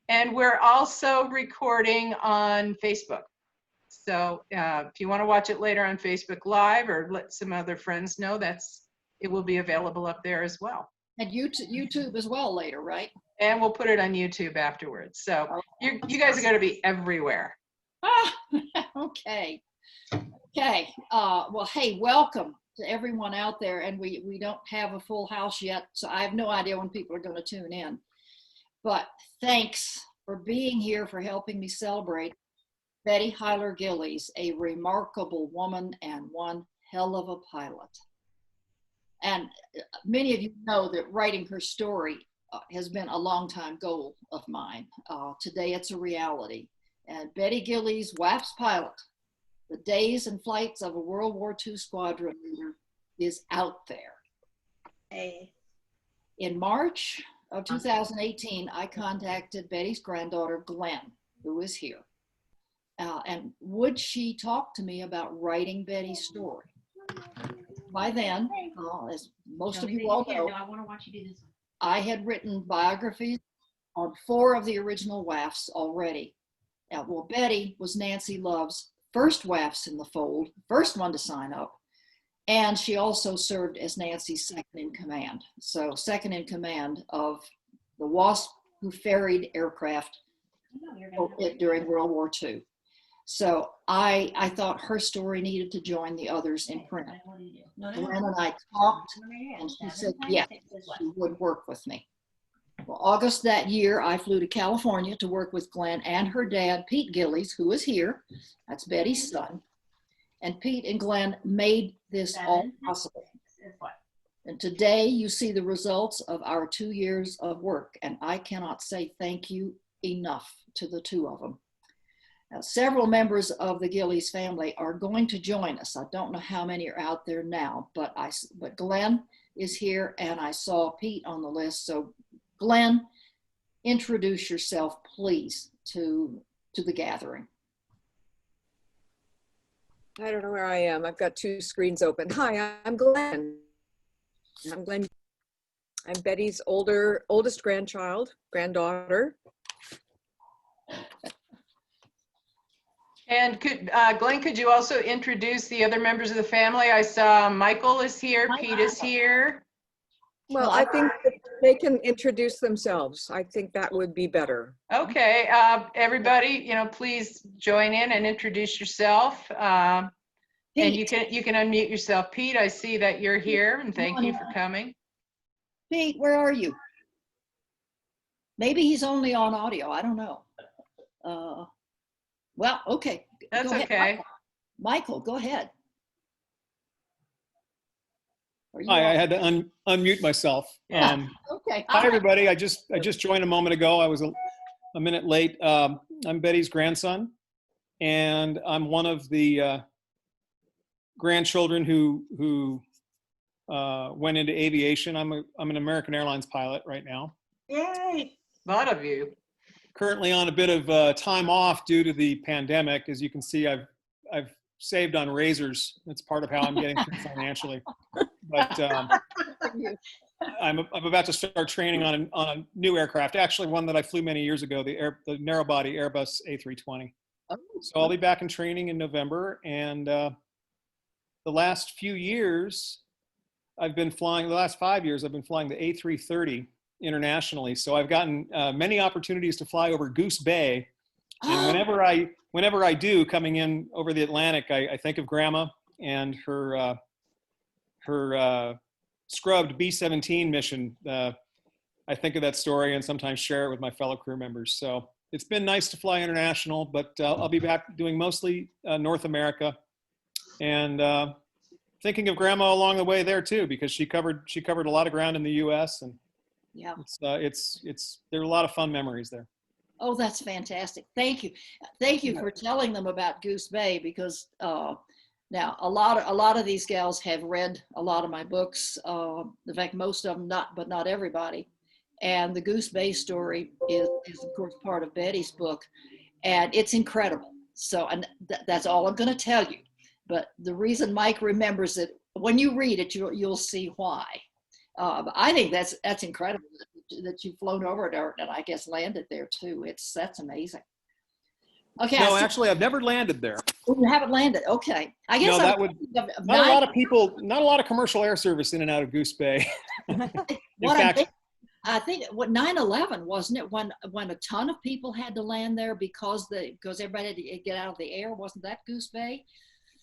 And we're also recording on Facebook. So if you want to watch it later on Facebook Live or let some other friends know, it will be available up there as well. And YouTube as well later, right? And we'll put it on YouTube afterwards. So you guys are going to be everywhere. Okay. Okay. Well, hey, welcome to everyone out there. And we don't have a full house yet, so I have no idea when people are going to tune in. But thanks for being here, for helping me celebrate Betty Hyler Gillies, a remarkable woman and one hell of a pilot. And many of you know that writing her story has been a long time goal of mine. Today it's a reality. And Betty Gillies, WAFS pilot, the days and flights of a World War II squadron leader, is out there. Hey. In March of 2018, I contacted Betty's granddaughter, Glen, who is here. And would she talk to me about writing Betty's story? By then, as most of you all know, I want to watch you do this one. I had written biographies on 4 of the original WAFs already. Well, Betty was Nancy Love's first WAFs in the fold, first one to sign up. And she also served as Nancy's second in command. So second in command of the WASP who ferried aircraft during World War II. So I thought her story needed to join the others in print. Glen and I talked, and she said yes, she would work with me. Well, August that year, I flew to California to work with Glen and her dad, Pete Gillies, who is here. That's Betty's son. And Pete and Glen made this all possible. And today you see the results of our 2 years of work, and I cannot say thank you enough to the 2 of them. Now, several members of the Gillies family are going to join us. I don't know how many are out there now, but Glen is here, and I saw Pete on the list. So Glen, introduce yourself, please, to the gathering. I don't know where I am. I've got 2 screens open. Hi, I'm Glen. I'm Glen. I'm Betty's oldest granddaughter. And Glen, could you also introduce the other members of the family? I saw Michael is here, Pete is here. Well, I think they can introduce themselves. I think that would be better. Okay, everybody, please join in and introduce yourself. And you can unmute yourself. Pete, I see that you're here, and thank you for coming. Pete, where are you? Maybe he's only on audio. I don't know. Well, okay. That's okay. Michael, go ahead. Hi, I had to unmute myself. Yeah. Okay. Hi, everybody. I just joined a moment ago. I was a minute late. I'm Betty's grandson, and I'm one of the grandchildren who went into aviation. I'm an American Airlines pilot right now. Yay! A lot of you. Currently on a bit of time off due to the pandemic. As you can see, I've saved on razors. That's part of how I'm getting through financially. But I'm about to start training on a new aircraft, actually one that I flew many years ago, the narrow body Airbus A320. So I'll be back in training in November. And the last few years, the last 5 years, I've been flying the A330 internationally. So I've gotten many opportunities to fly over Goose Bay. And whenever I do, coming in over the Atlantic, I think of Grandma and her scrubbed B-17 mission. I think of that story and sometimes share it with my fellow crew members. So it's been nice to fly international, but I'll be back doing mostly North America, and thinking of Grandma along the way there too, because she covered a lot of ground in the U.S. and yeah, there are a lot of fun memories there. Oh, that's fantastic. Thank you for telling them about Goose Bay, because now a lot of these gals have read a lot of my books. In fact, most of them, but not everybody. And the Goose Bay story is of course part of Betty's book, and it's incredible. So, and that's all I'm going to tell you. But the reason Mike remembers it, when you read it, you'll see why. But I think that's incredible. that you've flown over there and I guess landed there too. That's amazing. Okay. No, actually, I've never landed there. You haven't landed. Okay. I guess No, that would not a lot of people, not a lot of commercial air service in and out of Goose Bay. I think what 9/11 wasn't it when a ton of people had to land there because everybody had to get out of the air? Wasn't that Goose Bay?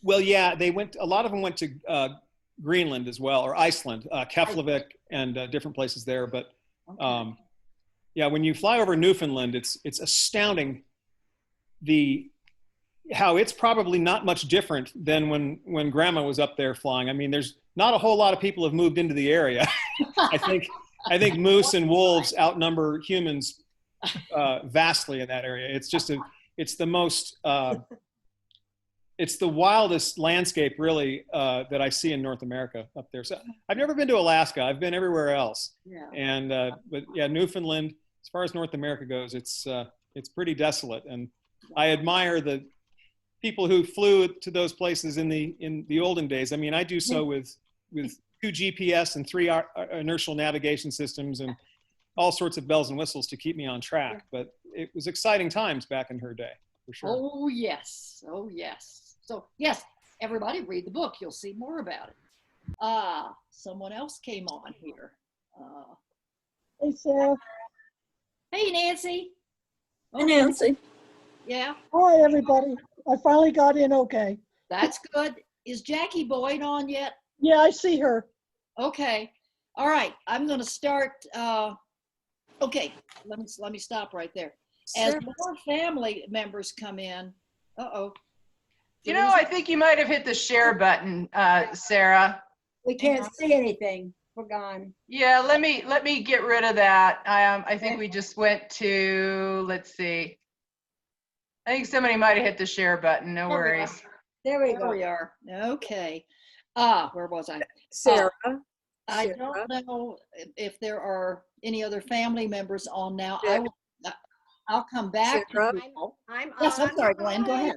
Well, yeah, a lot of them went to Greenland as well, or Iceland, Keflavik and different places there. But Okay. yeah, when you fly over Newfoundland, it's astounding how it's probably not much different than when Grandma was up there flying. I mean, there's not a whole lot of people have moved into the area. I think moose and wolves outnumber humans vastly in that area. It's the wildest landscape really that I see in North America up there. So I've never been to Alaska. I've been everywhere else. Yeah. And but yeah, Newfoundland, as far as North America goes, it's pretty desolate. And I admire the people who flew to those places in the olden days. I mean, I do so with 2 GPS and 3 inertial navigation systems and all sorts of bells and whistles to keep me on track. But it was exciting times back in her day, for sure. Oh yes. Oh yes. So yes, everybody read the book. You'll see more about it. Someone else came on here. Hey, Sarah. Hey, Nancy. Hey, Nancy. Yeah, Hi, everybody. I finally got in okay. that's good. Is Jackie Boyd on yet? Yeah, I see her. Okay. All right. I'm going to start. Okay. Let me stop right there. As Sarah, more family members come in. Uh-oh. You know, I think you might have hit the share button, Sarah. We can't see anything. We're gone. Yeah, let me get rid of that. I think we just went to, let's see. I think somebody might have hit the share button. No There we are. worries. There we There go. we are. Okay. Where was I? Sarah, I Sarah? don't know if there are any other family members on now. Yeah. I'll come back. to Sarah? you. I'm on. Yes, I'm sorry, Glenn. Go ahead.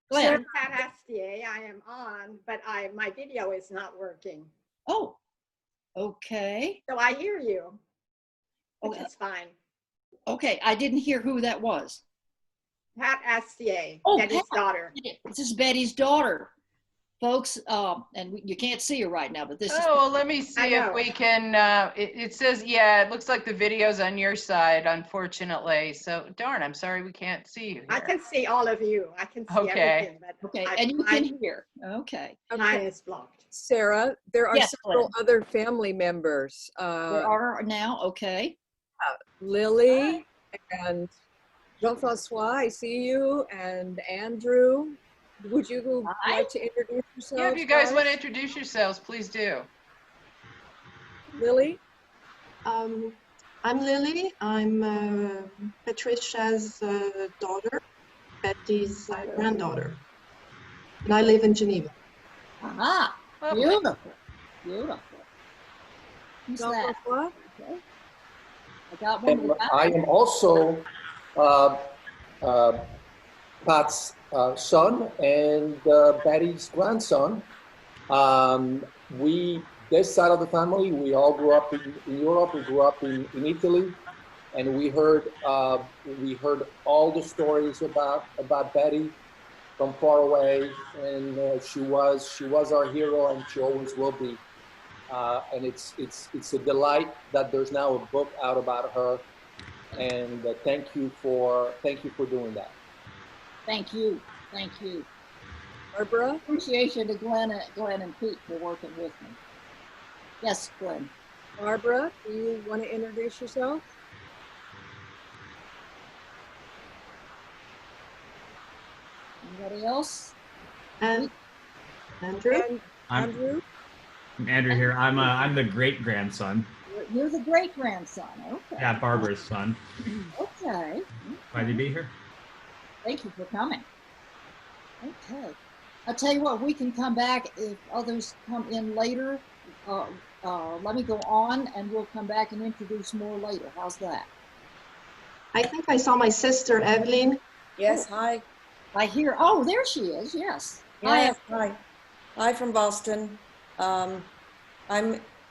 Glenn. I'm Pat Astier. I am on, but my video is not working. Oh, okay. So I hear you, which Okay. is fine. Okay. I didn't hear who that was. Pat Astier, Oh, Betty's Pat. daughter. This is Betty's daughter, folks. And you can't see her right now, but this is. Oh, well, let me I see if know. we can, it says, yeah, it looks like the video's on your side, unfortunately. So darn, I'm sorry we can't see you I here. can see all of you. I can see Okay. everything, but Okay, and you can hear. Okay. mine Okay. is blocked. Sarah, there are Yes, several Glenn. other family members. There are now. Okay. Lily and Jean-Francois, I see you, and Andrew. Would you Hi. like to introduce yourselves? Yeah, if you guys want to guys? introduce yourselves, please do. Lily? I'm Lily. I'm Patricia's daughter, Betty's granddaughter. And I live in Geneva. Aha. Lovely. Beautiful. Beautiful. Who's that? Jean-Francois? Okay. I got one. And I am also Pat's son and Betty's grandson. This side of the family, we all grew up in Europe. We grew up in Italy, and we heard all the stories about Betty from far away, and she was our hero, and she always will be. And it's a delight that there's now a book out about her, and thank you for doing that. Thank you. Thank you. Barbara? Appreciation to Glenn and Pete for working with me. Yes, Glenn. Barbara, do you want to introduce yourself? Anybody else? And Andrew? And I'm Andrew? Andrew here. I'm the great grandson. You're the great grandson. Okay. Yeah, Barbara's son. Okay. Glad to be here. Thank you for coming. Okay. I'll tell you what, we can come back if others come in later. Let me go on and we'll come back and introduce more later. How's that? I think I saw my sister, Evelyn. Yes, hi. I hear, oh, there she is. Yes. Yes, hi. Hi from Boston. I'm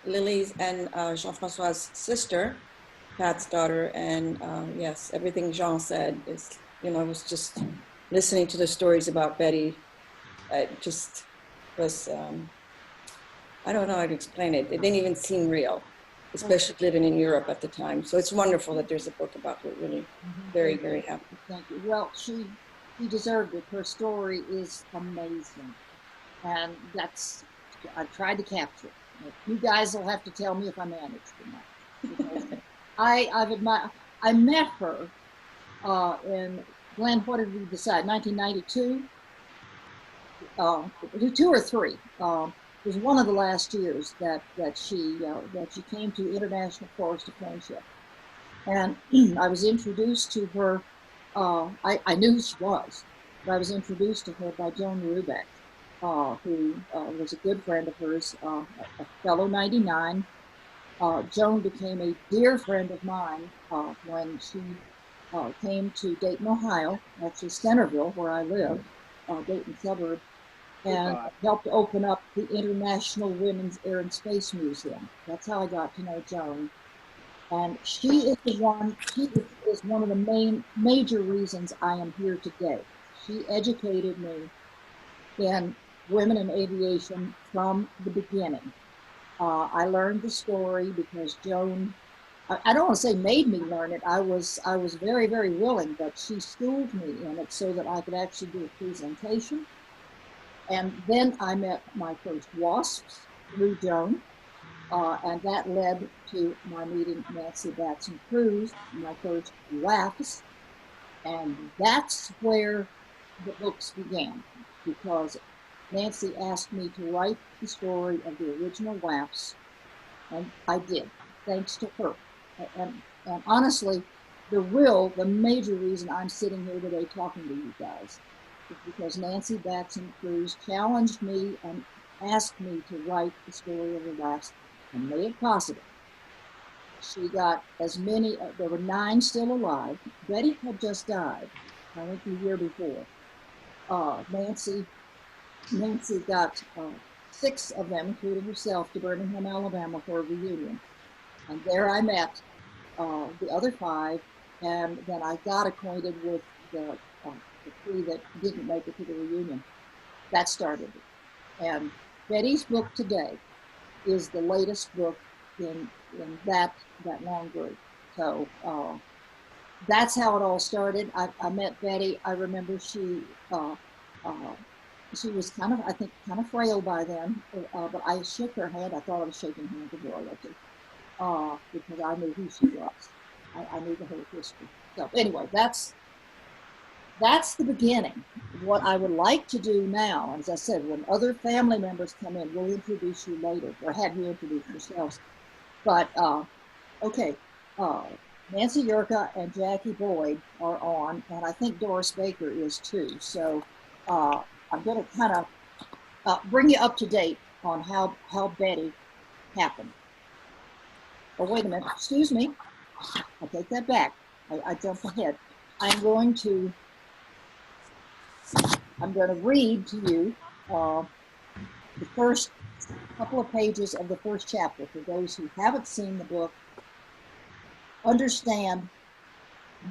Lily's and Jean-Francois' sister. Pat's daughter, and yes, everything Jean said is, I was just listening to the stories about Betty. It just was, I don't know how to explain it. It didn't even seem real, especially living in Europe at the time. So it's wonderful that there's a book about her. Really, very, very happy. Thank you. Well, she deserved it. Her story is amazing, and I tried to capture it. You guys will have to tell me if I managed or not. I met her in Glen. What did we decide? 1992, 2 or 3. It was one of the last years that she came to International Forest of Friendship, and I was introduced to her. I knew who she was, but I was introduced to her by Joan Rubeck, who was a good friend of hers, a fellow 99. Joan became a dear friend of mine when she came to Dayton, Ohio, actually Centerville, where I live, Dayton suburb, and helped open up the International Women's Air and Space Museum. That's how I got to know Joan. And she is one of the major reasons I am here today. She educated me in women in aviation from the beginning. I learned the story because Joan, I don't want to say made me learn it. I was very, very willing, but she schooled me in it so that I could actually do a presentation. And then I met my first WASPs through Joan, and that led to my meeting Nancy Batson Cruz, my first WAFS, and that's where the books began, because Nancy asked me to write the story of the original WAFS, and I did, thanks to her. And honestly, the major reason I'm sitting here today talking to you guys is because Nancy Batson Cruz challenged me and asked me to write the story of the WAFS and made it possible. She got as many, there were 9 still alive. Betty had just died, I think the year before. Nancy got 6 of them, including herself, to Birmingham, Alabama for a reunion. And there I met the other 5, and then I got acquainted with the 3 that didn't make it to the reunion. That started it. And Betty's book today is the latest book in that long group. So that's how it all started. I met Betty. I remember she was kind of frail by then, but I shook her hand. I thought I was shaking hands with royalty because I knew who she was. I knew the whole history. So anyway, that's the beginning. What I would like to do now, as I said, when other family members come in, we'll introduce you later, or have you introduce yourselves. But okay, Nancy Yerka and Jackie Boyd are on, and I think Doris Baker is too. So I'm going to kind of bring you up to date on how Betty happened. Oh, wait a minute, excuse me. I take that back. I jumped ahead. I'm going to read to you the first couple of pages of the first chapter for those who haven't seen the book. Understand,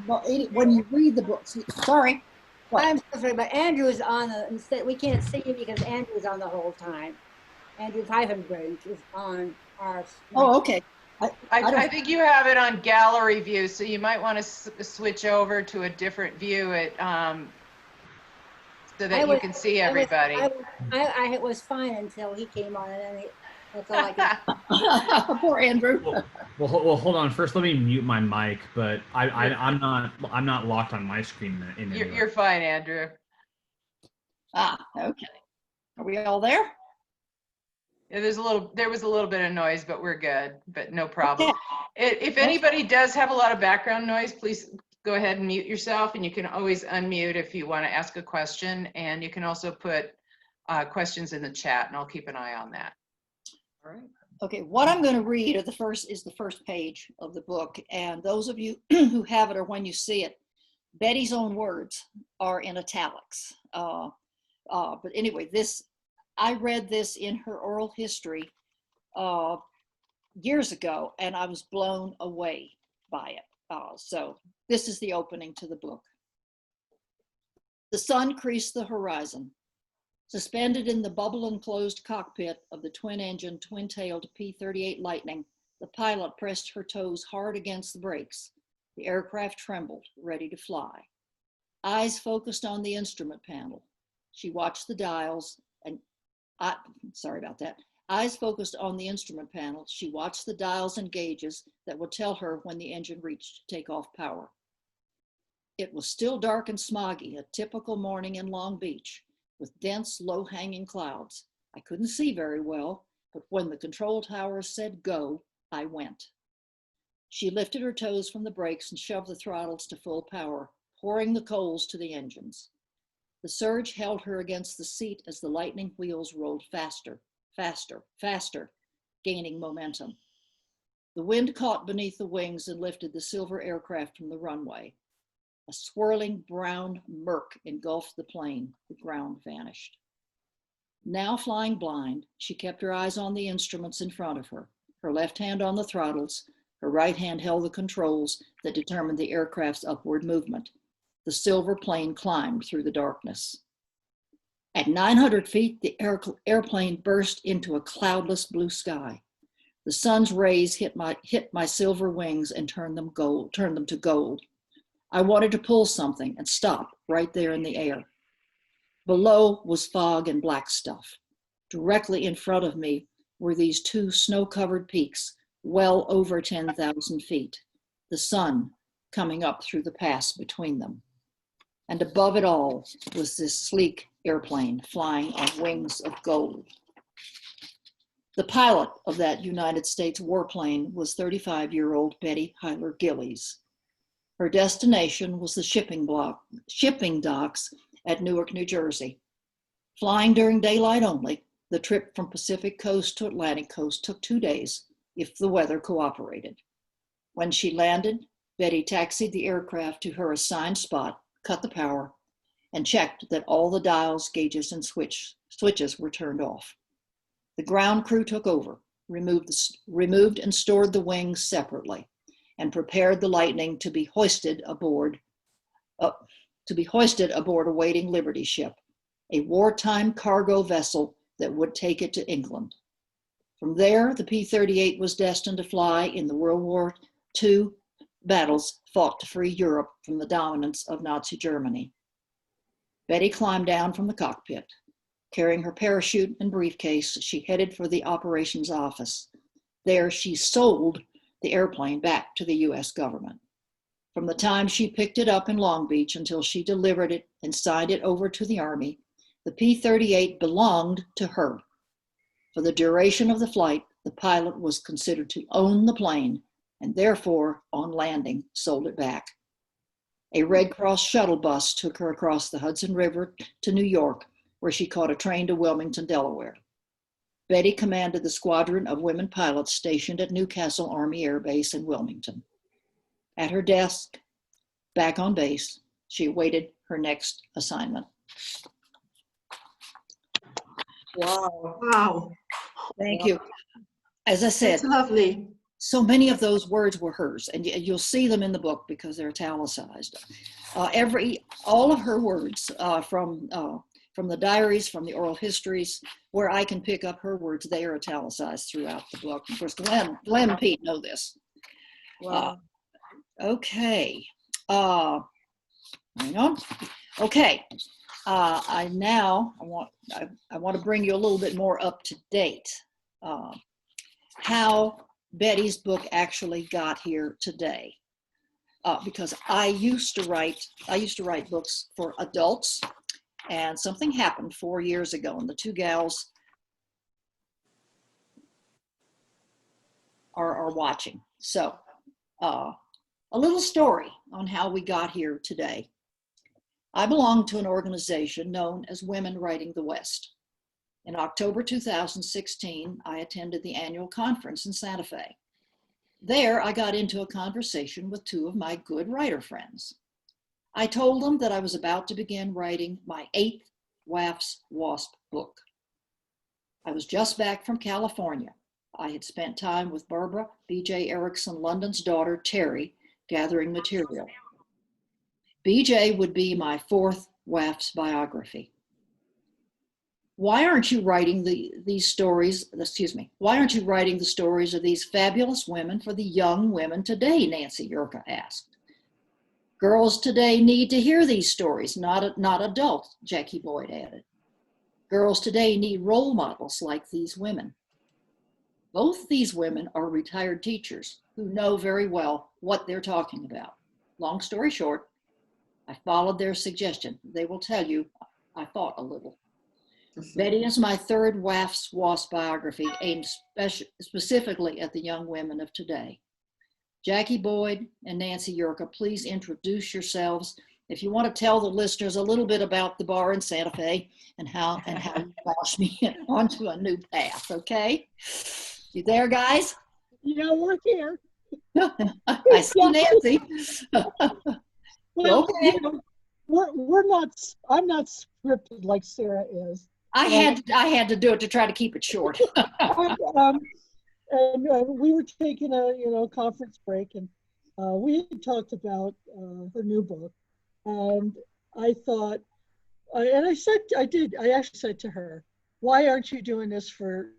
when you read the book, sorry. What? I'm so sorry, but Andrew's on we can't see you because Andrew's on the whole time. Andrew Tyvenbridge is on our. Oh, okay. I think you have it on gallery view, so you might want to switch over to a different view so that you can see everybody. It was fine until he came on, and then that's all I got. Poor Andrew. Well, hold on. First, let me mute my mic. But I'm not locked on my screen. You're fine, Andrew. Okay. Are we all there? Yeah, there was a little bit of noise, but we're good. But no problem. If anybody does have a lot of background noise, please go ahead and mute yourself, and you can always unmute if you want to ask a question, and you can also put questions in the chat, and I'll keep an eye on that. All right. Okay, what I'm going to read is the first page of the book, and those of you who have it or when you see it, Betty's own words are in italics. But anyway, I read this in her oral history years ago, and I was blown away by it. So this is the opening to the book. The sun creased the horizon. Suspended in the bubble-enclosed cockpit of the twin-engine, twin-tailed P-38 Lightning, the pilot pressed her toes hard against the brakes. The aircraft trembled, ready to fly. Eyes focused on the instrument panel. She watched the dials and, sorry about that. Eyes focused on the instrument panel. She watched the dials and gauges that would tell her when the engine reached takeoff power. It was still dark and smoggy, a typical morning in Long Beach, with dense, low-hanging clouds. I couldn't see very well, but when the control tower said go, I went. She lifted her toes from the brakes and shoved the throttles to full power, pouring the coals to the engines. The surge held her against the seat as the Lightning wheels rolled faster, faster, faster, gaining momentum. The wind caught beneath the wings and lifted the silver aircraft from the runway. A swirling brown murk engulfed the plane. The ground vanished. Now flying blind, she kept her eyes on the instruments in front of her, her left hand on the throttles, her right hand held the controls that determined the aircraft's upward movement. The silver plane climbed through the darkness. At 900 feet, the airplane burst into a cloudless blue sky. The sun's rays hit my silver wings and turned them to gold. I wanted to pull something and stop right there in the air. Below was fog and black stuff. Directly in front of me were these two snow-covered peaks, well over 10,000 feet, the sun coming up through the pass between them. And above it all was this sleek airplane flying on wings of gold. The pilot of that United States warplane was 35-year-old Betty Hyler Gillies. Her destination was the shipping docks at Newark, New Jersey. Flying during daylight only, the trip from Pacific coast to Atlantic coast took 2 days if the weather cooperated. When she landed, Betty taxied the aircraft to her assigned spot, cut the power, and checked that all the dials, gauges, and switches were turned off. The ground crew took over, removed and stored the wings separately, and prepared the Lightning to be hoisted aboard a waiting Liberty ship, a wartime cargo vessel that would take it to England. From there, the P-38 was destined to fly in the World War II battles fought to free Europe from the dominance of Nazi Germany. Betty climbed down from the cockpit. Carrying her parachute and briefcase, she headed for the operations office. There, she sold the airplane back to the US government. From the time she picked it up in Long Beach until she delivered it and signed it over to the Army, the P-38 belonged to her. For the duration of the flight, the pilot was considered to own the plane and therefore, on landing, sold it back. A Red Cross shuttle bus took her across the Hudson River to New York, where she caught a train to Wilmington, Delaware. Betty commanded the squadron of women pilots stationed at Newcastle Army Air Base in Wilmington. At her desk, back on base, she awaited her next assignment. Wow. Wow. Thank you. As I said, That's lovely. so many of those words were hers, and you'll see them in the book because they're italicized. All of her words from the diaries, from the oral histories, where I can pick up her words, they are italicized throughout the book. Of course, Glen and Pete know this. Wow. Okay. Hang on. Okay. I want to bring you a little bit more up to date. How Betty's book actually got here today. Because I used to write books for adults, and something happened 4 years ago, and the two gals are watching. So a little story on how we got here today. I belong to an organization known as Women Writing the West. In October 2016, I attended the annual conference in Santa Fe. There, I got into a conversation with two of my good writer friends. I told them that I was about to begin writing my 8th WAFS WASP book. I was just back from California. I had spent time with Barbara B.J. Erickson London's daughter, Terry, gathering material. BJ would be my fourth WAFS biography. Why aren't you writing these stories, excuse me, why aren't you writing the stories of these fabulous women for the young women today, Nancy Yerka asked. Girls today need to hear these stories, not adults, Jackie Boyd added. Girls today need role models like these women. Both these women are retired teachers who know very well what they're talking about. Long story short, I followed their suggestion. They will tell you I thought a little. Betty is my third WAFS biography aimed specifically at the young women of today. Jackie Boyd and Nancy Yerka, please introduce yourselves. If you want to tell the listeners a little bit about the bar in Santa Fe and how you launched me onto a new path, okay? You there, guys? Yeah, we're here. I see Nancy. Well, Okay. you know, I'm not scripted like Sarah is. I had to do it to try to keep it short. We were taking a conference break, and we had talked about her new book, and I thought, I actually said to her, why aren't you doing this for,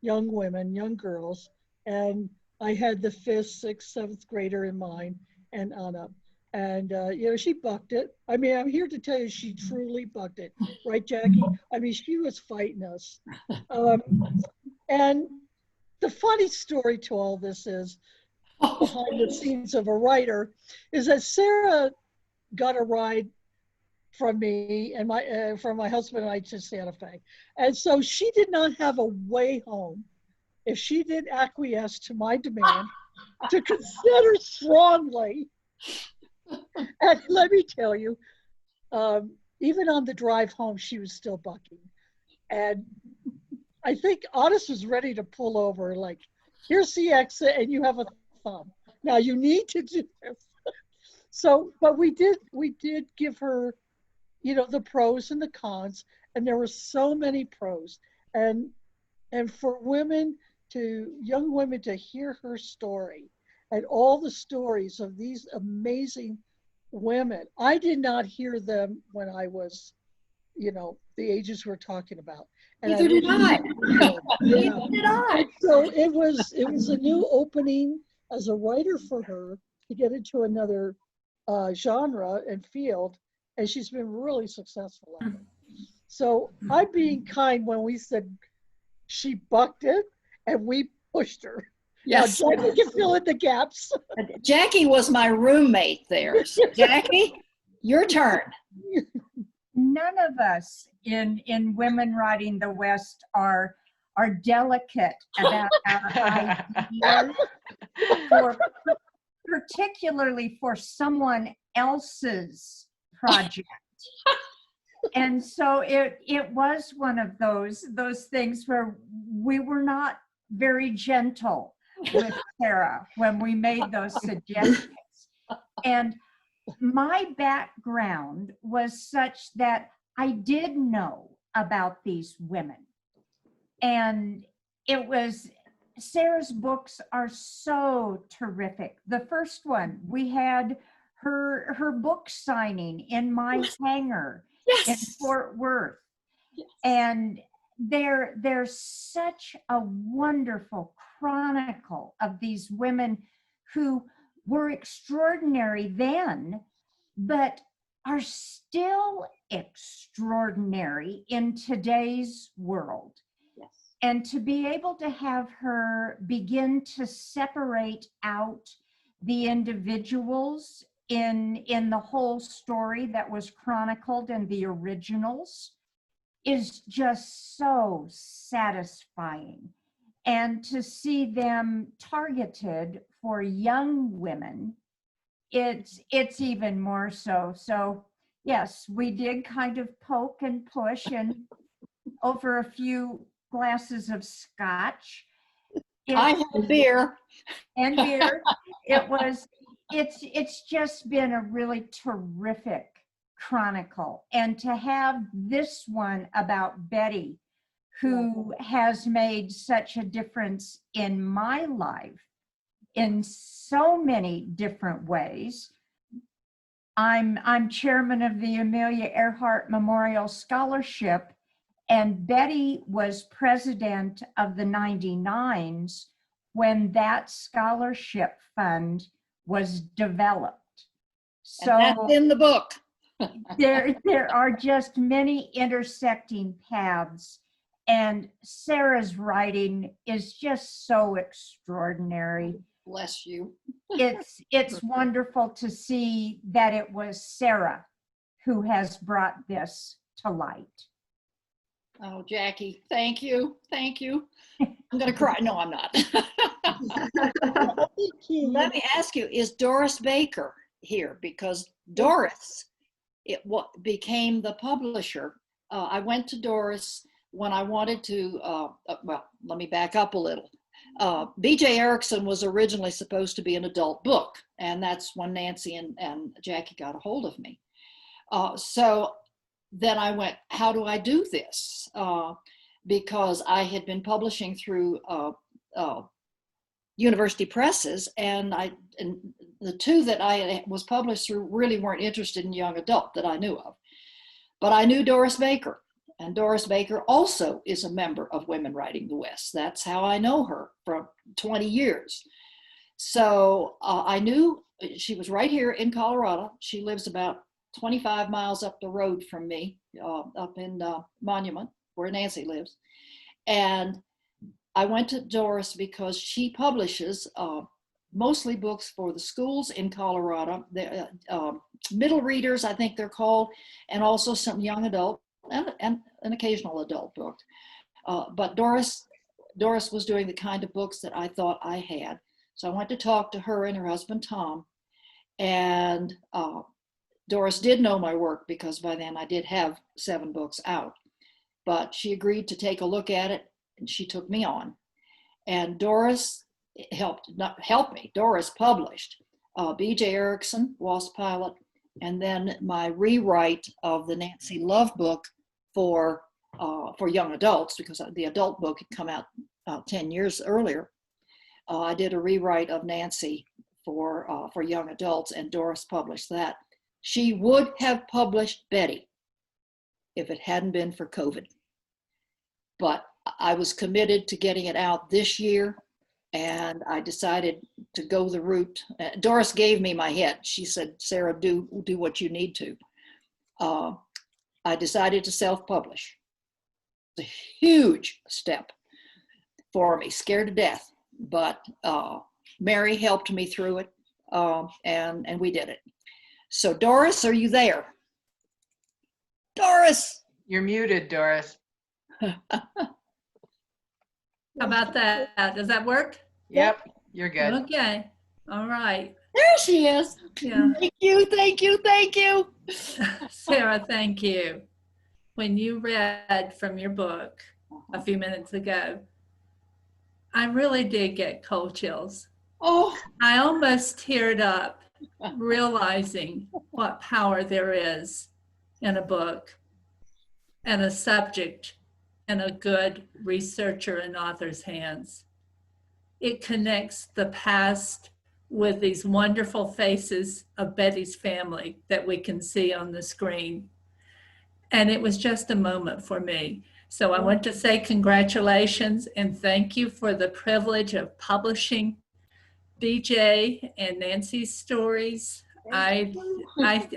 young women, young girls? And I had the 5th, 6th, 7th grader in mind and on up. And, she bucked it. I mean, I'm here to tell you she truly bucked it. Right, Jackie? I mean, she was fighting us. And the funny story to all this is, behind the scenes of a writer, is that Sarah got a ride from me and from my husband and I to Santa Fe. And so she did not have a way home if she didn't acquiesce to my demand to consider strongly. And let me tell you, even on the drive home, she was still bucking. And I think Otis was ready to pull over, like, here's the exit and you have a thumb. Now you need to do this. So, but we did give her, the pros and the cons, and there were so many pros. And for young women to hear her story and all the stories of these amazing women, I did not hear them when I was, the ages we're talking about. And Neither did I. Neither did I. So it was a new opening as a writer for her to get into another genre and field, and she's been really successful at it. So I'm being kind when we said she bucked it and we pushed her. Yes. Now, Jackie can fill in the gaps. Jackie was my roommate there. So Jackie, your turn. None of us in women riding the West are delicate about our ideas, particularly for someone else's project. And so it was one of those things where we were not very gentle with Sarah when we made those suggestions. And my background was such that I did know about these women. And Sarah's books are so terrific. The first one, we had her book signing in my hangar in Fort Worth. Yes. And there's such a wonderful chronicle of these women who were extraordinary then, but are still extraordinary in today's world. Yes. And to be able to have her begin to separate out the individuals in the whole story that was chronicled in the originals is just so satisfying. And to see them targeted for young women, it's even more so. So yes, we did kind of poke and push, and over a few glasses of scotch. I had beer. And beer. It's just been a really terrific chronicle. And to have this one about Betty, who has made such a difference in my life, in so many different ways. I'm chairman of the Amelia Earhart Memorial Scholarship, and Betty was president of the 99s when that scholarship fund was developed. And that's in the book. there are just many intersecting paths, and Sarah's writing is just so extraordinary. Bless you. It's wonderful to see that it was Sarah who has brought this to light. Oh, Jackie, thank you. Thank you. I'm going to cry. No, I'm not. Let me ask you, is Doris Baker here? Because Doris became the publisher. I went to Doris when I wanted to, well, let me back up a little. B.J. Erickson was originally supposed to be an adult book, and that's when Nancy and Jackie got a hold of me. So then I went, how do I do this? Because I had been publishing through university presses, and the two that I was published through really weren't interested in young adult that I knew of. But I knew Doris Baker, and Doris Baker also is a member of Women Writing the West. That's how I know her for 20 years. So I knew she was right here in Colorado. She lives about 25 miles up the road from me, up in Monument, where Nancy lives. And I went to Doris because she publishes mostly books for the schools in Colorado, middle readers, I think they're called, and also some young adult and an occasional adult book. But Doris was doing the kind of books that I thought I had. So I went to talk to her and her husband, Tom. And Doris did know my work because by then I did have 7 books out. But she agreed to take a look at it, and she took me on. And Doris helped me. Doris published B.J. Erickson, Wasp Pilot, and then my rewrite of the Nancy Love book for young adults, because the adult book had come out 10 years earlier. I did a rewrite of Nancy for young adults, and Doris published that. She would have published Betty if it hadn't been for COVID. But I was committed to getting it out this year, and I decided to go the route. Doris gave me my head. She said, Sarah, do what you need to. I decided to self-publish. It's a huge step for me, scared to death, but Mary helped me through it, and we did it. So Doris, are you there? Doris! You're muted, Doris. How about that? Does that work? Yep, you're good. Okay. All right. There she is. Yeah. Thank you, thank you, thank you. Sarah, thank you. When you read from your book a few minutes ago, I really did get cold chills. Oh. I almost teared up realizing what power there is in a book and a subject in a good researcher and author's hands. It connects the past with these wonderful faces of Betty's family that we can see on the screen. And it was just a moment for me. So I want to say congratulations and thank you for the privilege of publishing BJ and Nancy's stories. I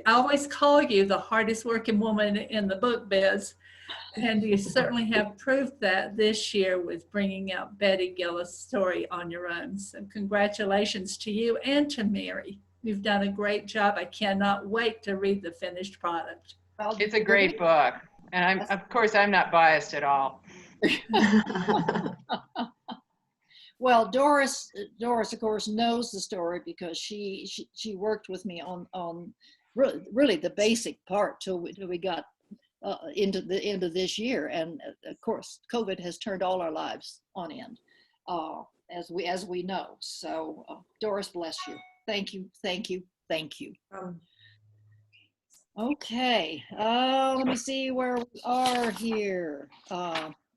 always call you the hardest working woman in the book biz. And you certainly have proved that this year with bringing out Betty Gillis' story on your own. So congratulations to you and to Mary. You've done a great job. I cannot wait to read the finished product. It's a great book. And of course, I'm not biased at all. Well, Doris, of course, knows the story because she worked with me on really the basic part till we got into the end of this year, and of course COVID has turned all our lives on end, as we know. So Doris, bless you. Thank you, thank you, thank you. Okay, let me see where we are here.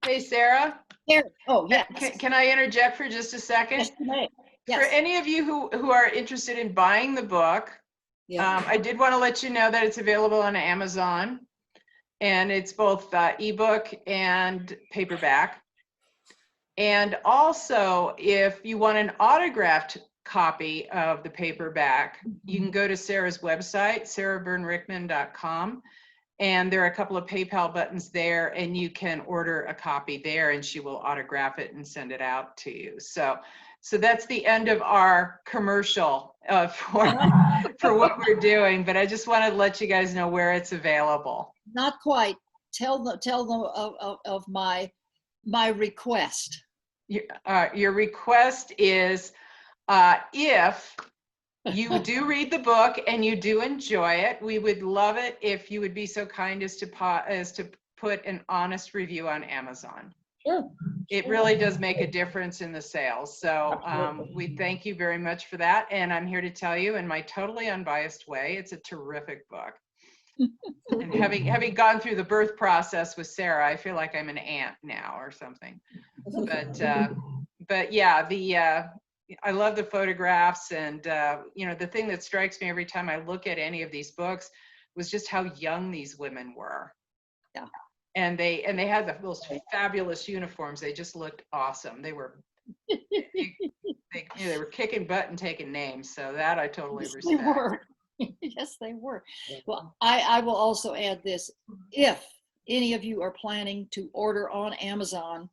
Hey, Sarah. Here. Oh, yeah. Can I interject for just a second? Yes, you may. For any of you who are interested in buying the book, I did want to let you know that it's available on Amazon, and it's both ebook and paperback. And also, if you want an autographed copy of the paperback, you can go to Sarah's website, sarahburnrickman.com, and there are a couple of PayPal buttons there, and you can order a copy there, and she will autograph it and send it out to you. So that's the end of our commercial for what we're doing, but I just wanted to let you guys know where it's available. Not quite. Tell them of my request. Your request is if you do read the book and you do enjoy it, we would love it if you would be so kind as to put an honest review on Amazon. Sure. It really does make a difference in the sales. So we thank you very much for that. And I'm here to tell you in my totally unbiased way, it's a terrific book. And having gone through the birth process with Sarah, I feel like I'm an aunt now or something. But yeah, I love the photographs, and the thing that strikes me every time I look at any of these books was just how young these women were. Yeah. And they had the most fabulous uniforms. They just looked awesome. They were they were kicking butt and taking names. So that I totally respect. They were. Yes, they were. Well, I will also add this. If any of you are planning to order on Amazon,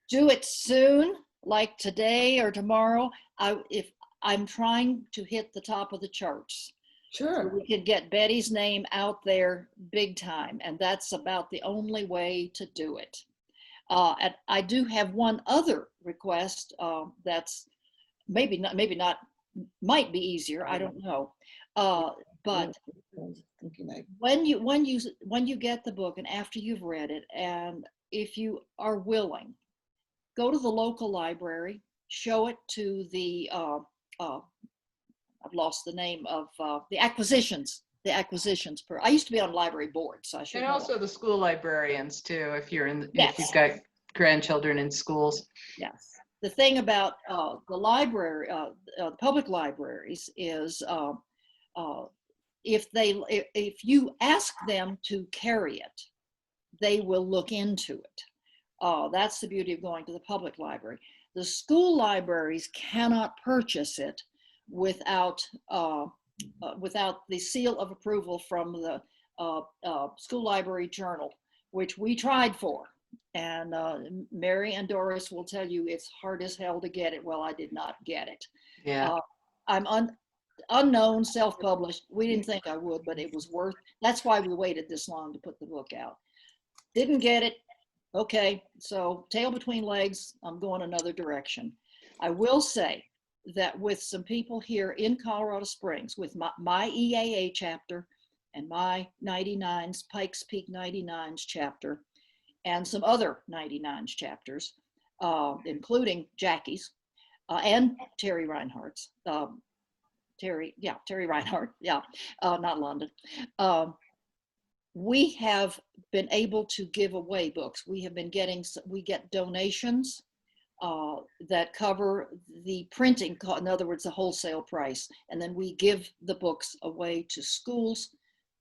do it soon, like today or tomorrow. If I'm trying to hit the top of the charts. Sure. So we could get Betty's name out there big time, and that's about the only way to do it. And I do have one other request that's maybe not, might be easier. I don't know. But when you get the book and after you've read it, and if you are willing, go to the local library, show it to the I've lost the name of the acquisitions. I used to be on library board, so I should And know. also the school librarians too, if Yes. if you've got grandchildren in schools. Yes. The thing about the library, the public libraries is if you ask them to carry it, they will look into it. That's the beauty of going to the public library. The school libraries cannot purchase it without the seal of approval from the School Library Journal, which we tried for. And Mary and Doris will tell you it's hard as hell to get it. Well, I did not get it. Yeah. I'm unknown, self-published. We didn't think I would, but it was worth. That's why we waited this long to put the book out. Didn't get it. Okay, so tail between legs, I'm going another direction. I will say that with some people here in Colorado Springs, with my EAA chapter and my 99s, Pikes Peak 99s chapter, and some other 99s chapters, including Jackie's and Terry Reinhardt's. Terry Reinhardt, not London. We have been able to give away books. We get donations that cover the printing, in other words, the wholesale price. And then we give the books away to schools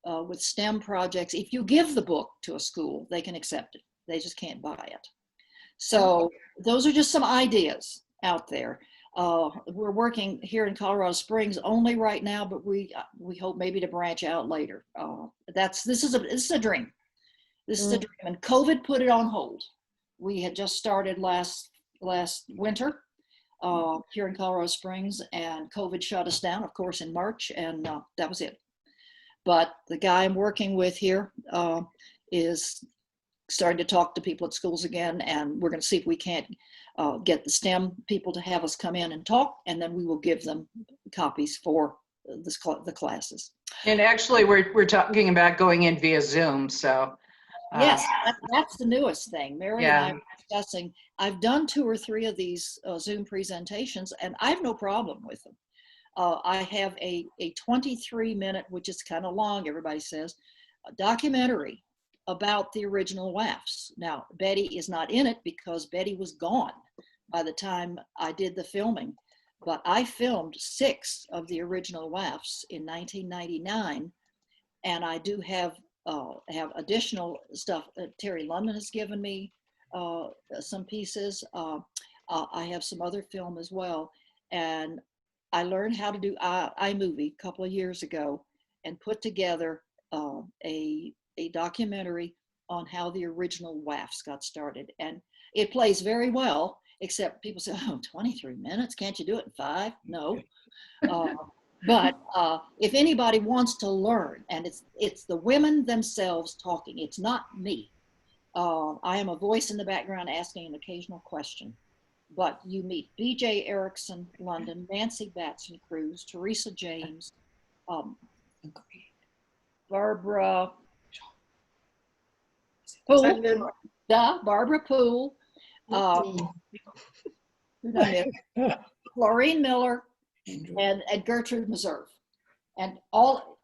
with STEM projects. If you give the book to a school, they can accept it. They just can't buy it. So those are just some ideas out there. We're working here in Colorado Springs only right now, but we hope maybe to branch out later. This is a dream. This is a dream, and COVID put it on hold. We had just started last winter here in Colorado Springs, and COVID shut us down, of course, in March, and that was it. But the guy I'm working with here is starting to talk to people at schools again, and we're going to see if we can't get the STEM people to have us come in and talk, and then we will give them copies for the classes. And actually, we're talking about going in via Zoom. So yes, that's the newest thing. Mary and I are discussing. I've done 2 or 3 of these Zoom presentations, and I have no problem with them. I have a 23-minute, which is kind of long, everybody says, a documentary about the original WAFS. Now, Betty is not in it because Betty was gone by the time I did the filming. But I filmed 6 of the original WAFs in 1999, and I do have additional stuff. Terry London has given me some pieces. I have some other film as well, and I learned how to do iMovie a couple of years ago, and put together a documentary on how the original WAFs got started. And it plays very well, except people say, oh, 23 minutes, can't you do it in 5? No. But if anybody wants to learn, and it's the women themselves talking, it's not me. I am a voice in the background asking an occasional question. But you meet B.J. Erickson, London, Nancy Batson Cruz, Teresa James, Barbara Poole, Barbara Poole, Florine Miller, and Gertrude Meserve. And all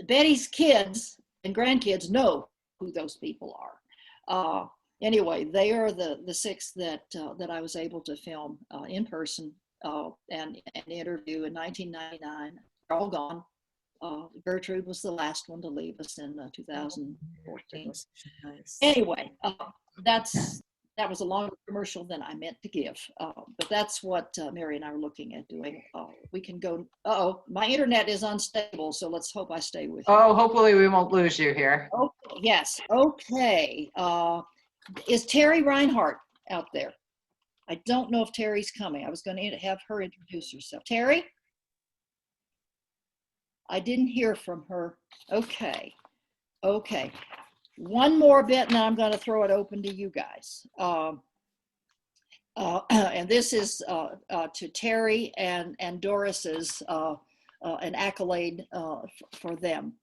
Betty's kids and grandkids know who those people are. Anyway, they are the 6 that I was able to film in person and interview in 1999. They're all gone. Gertrude was the last one to leave us in 2014. Anyway, that was a longer commercial than I meant to give, but that's what Mary and I are looking at doing. We can go. My internet is unstable, so let's hope I stay with you. Oh, hopefully we won't lose you here. Oh, yes. Okay. Is Terry Reinhardt out there? I don't know if Terry's coming. I was going to have her introduce herself. Terry? I didn't hear from her. Okay. Okay. One more bit, and I'm going to throw it open to you guys. And this is to Terry and Doris's an accolade for them.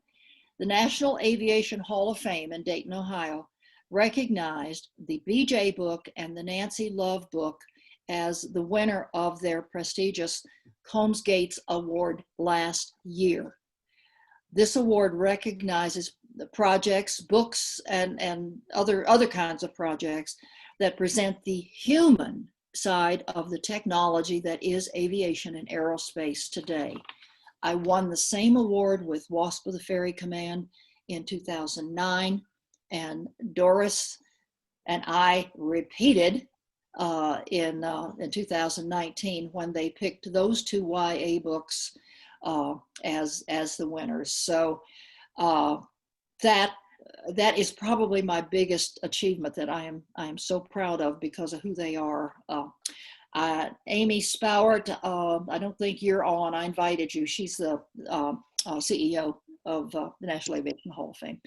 The National Aviation Hall of Fame in Dayton, Ohio, recognized the BJ book and the Nancy Love book as the winner of their prestigious Combs Gates Award last year. This award recognizes the projects, books, and other kinds of projects that present the human side of the technology that is aviation and aerospace today. I won the same award with WASP of the Ferry Command in 2009, and Doris and I repeated in 2019 when they picked those 2 YA books as the winners. So that is probably my biggest achievement that I am so proud of because of who they are. Amy Spowert, I don't think you're on. I invited you. She's the CEO of the National Aviation Hall of Fame.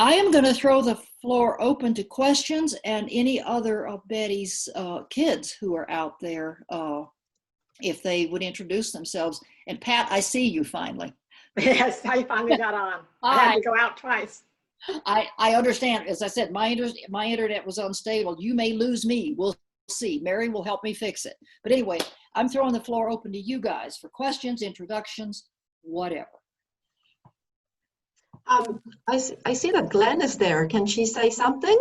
I am going to throw the floor open to questions and any other of Betty's kids who are out there, if they would introduce themselves. And Pat, I see you finally. Yes, I finally got on. I had to go out twice. I understand. As I said, my internet was unstable. You may lose me. We'll see. Mary will help me fix it. But anyway, I'm throwing the floor open to you guys for questions, introductions, whatever. I see that Glen is there. Can she say something?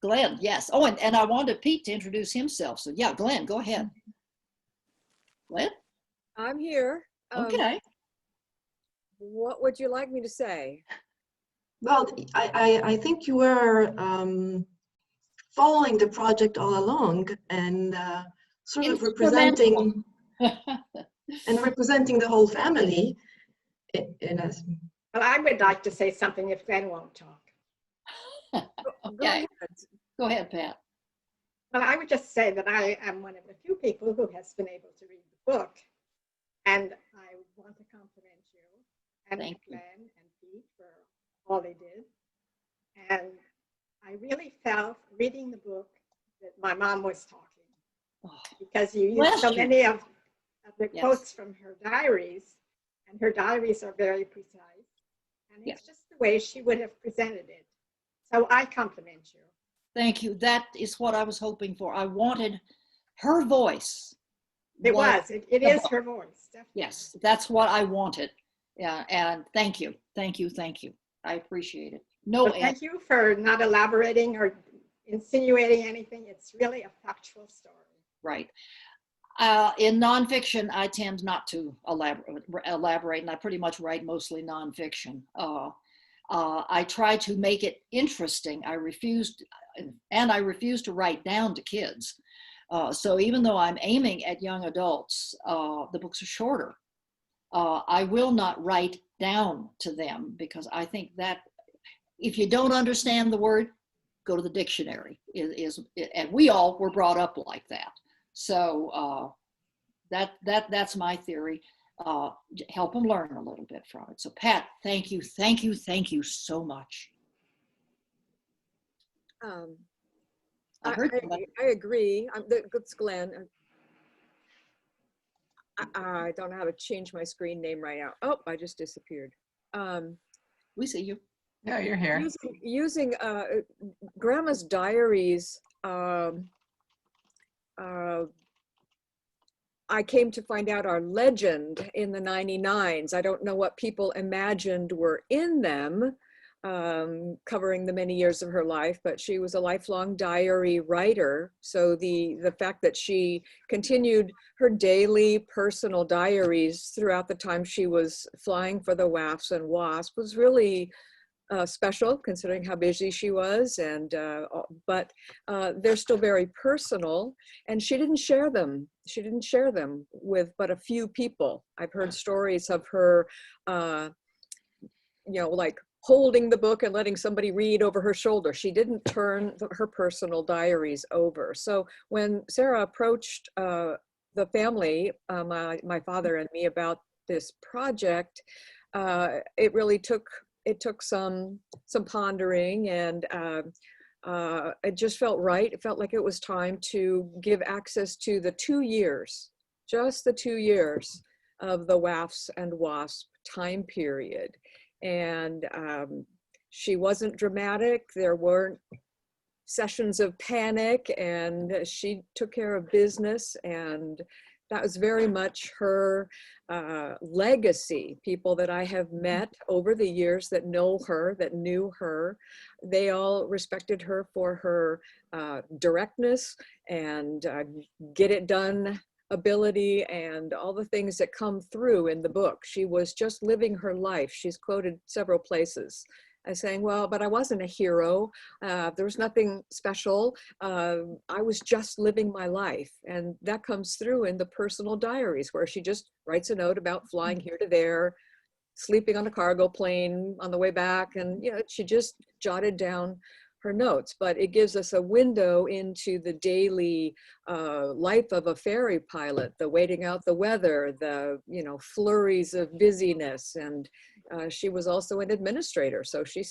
Glen, yes. Oh, and I wanted Pete to introduce himself. So yeah, Glen, go ahead. Glen? I'm here. Okay. What would you like me to say? Well, I think you were following the project all along and sort of representing the whole family in a. Well, I would like to say something if Glenn won't talk. Okay. Go ahead, Pat. Well, I would just say that I am one of the few people who has been able to read the book. And I want to compliment you and Glenn and Pete for all they did. And I really felt reading the book that my mom was talking, because you used so many of the quotes from her diaries, and her diaries are very precise. And it's just the way she would have presented it. So I compliment you. Thank you. That is what I was hoping for. I wanted her voice. It is her voice. Definitely. Yes, that's what I wanted. Yeah, and thank you. I appreciate it. Thank you for not elaborating or insinuating anything. It's really a factual story. Right. In nonfiction, I tend not to elaborate, and I pretty much write mostly nonfiction. I try to make it interesting. I refuse to write down to kids. So even though I'm aiming at young adults, the books are shorter. I will not write down to them because I think that if you don't understand the word, go to the dictionary. And we all were brought up like that. So that's my theory. Help them learn a little bit from it. So Pat, thank you so much. I agree. It's Glen. I don't know how to change my screen name right now. Oh, I just disappeared. We see you. No, you're here. Using Grandma's diaries, I came to find out our legend in the 99s. I don't know what people imagined were in them, covering the many years of her life, but she was a lifelong diary writer. So the fact that she continued her daily personal diaries throughout the time she was flying for the WAFS and WASP was really special, considering how busy she was, and but they're still very personal, and she didn't share them. She didn't share them with but a few people. I've heard stories of her, like holding the book and letting somebody read over her shoulder. She didn't turn her personal diaries over. So when Sarah approached the family, my father and me, about this project, it really took some pondering, and it just felt right. It felt like it was time to give access to the 2 years, just the 2 years of the WAFS and WASP time period. And she wasn't dramatic. There weren't sessions of panic, and she took care of business, and that was very much her legacy. People that I have met over the years that know her, that knew her, they all respected her for her directness and get it done ability and all the things that come through in the book. She was just living her life. She's quoted several places as saying, well, but I wasn't a hero. There was nothing special. I was just living my life. And that comes through in the personal diaries, where she just writes a note about flying here to there, sleeping on a cargo plane on the way back. And she just jotted down her notes, but it gives us a window into the daily life of a ferry pilot, the waiting out the weather, the flurries of busyness. And she was also an administrator, so she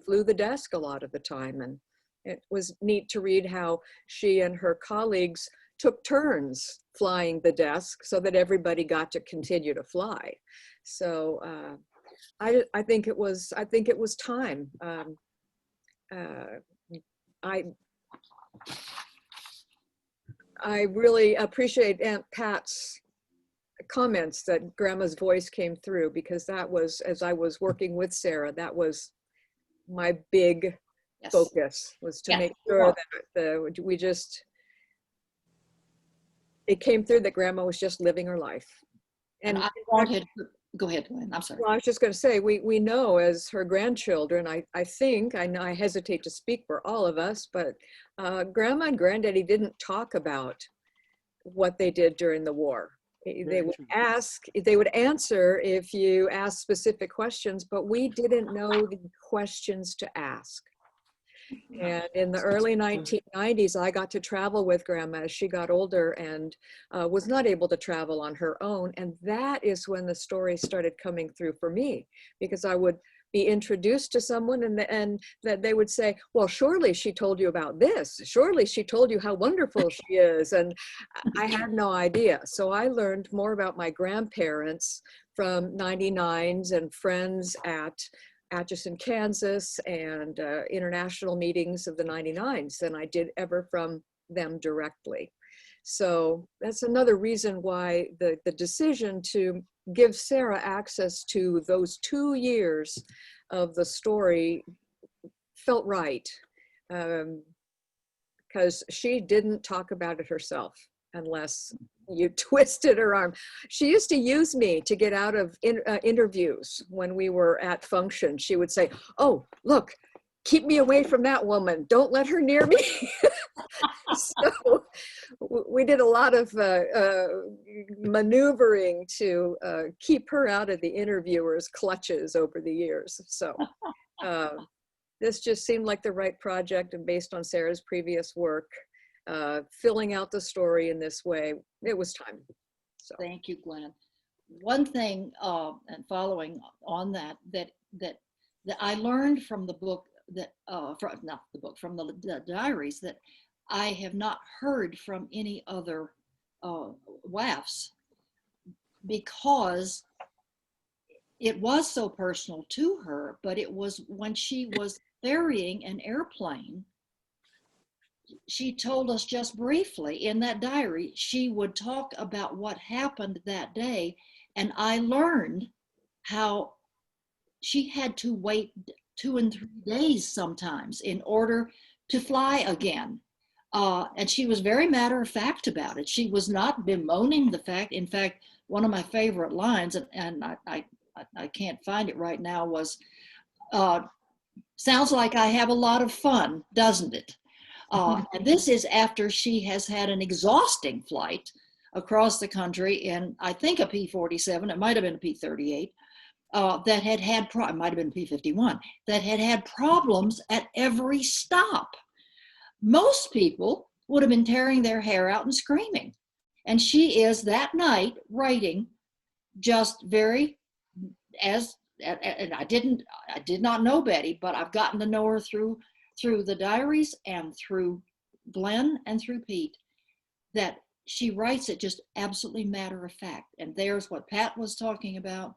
flew the desk a lot of the time. And it was neat to read how she and her colleagues took turns flying the desk so that everybody got to continue to fly. So I think it was time. I really appreciate Aunt Pat's comments that Grandma's voice came through, because that was, as I was working with Sarah, that was my big focus, was to make sure that it came through that Grandma was just living her life. And I wanted, go ahead, Glenn, I'm sorry. Well, I was just going to say, we know as her grandchildren, I know I hesitate to speak for all of us, but Grandma and Granddaddy didn't talk about what they did during the war. They would answer if you asked specific questions, but we didn't know the questions to ask. And in the early 1990s, I got to travel with Grandma as she got older and was not able to travel on her own. And that is when the story started coming through for me, because I would be introduced to someone and that they would say, well, surely she told you about this. Surely she told you how wonderful she is. And I had no idea. So I learned more about my grandparents from 99s and friends at Atchison, Kansas, and international meetings of the 99s than I did ever from them directly. So that's another reason why the decision to give Sarah access to those 2 years of the story felt right. because she didn't talk about it herself unless you twisted her arm. She used to use me to get out of interviews when we were at function. She would say, "Oh, look, keep me away from that woman. Don't let her near me." So we did a lot of maneuvering to keep her out of the interviewer's clutches over the years. So this just seemed like the right project, and based on Sarah's previous work, filling out the story in this way, it was time. So thank you, Glenn. One thing, and following on that I learned from the book from the diaries that I have not heard from any other WAFs, because it was so personal to her. But it was when she was ferrying an airplane. She told us just briefly in that diary, she would talk about what happened that day. And I learned how she had to wait 2 and 3 days sometimes in order to fly again. And she was very matter of fact about it. She was not bemoaning the fact. In fact, one of my favorite lines, and I can't find it right now, was, "Sounds like I have a lot of fun, doesn't it?" And this is after she has had an exhausting flight across the country in, I think, a P-47, it might have been a P-38, that had it might have been P-51, that had problems at every stop. Most people would have been tearing their hair out and screaming. And she is that night writing just very, and I did not know Betty, but I've gotten to know her through the diaries and through Glen and through Pete, that she writes it just absolutely matter of fact. And there's what Pat was talking about.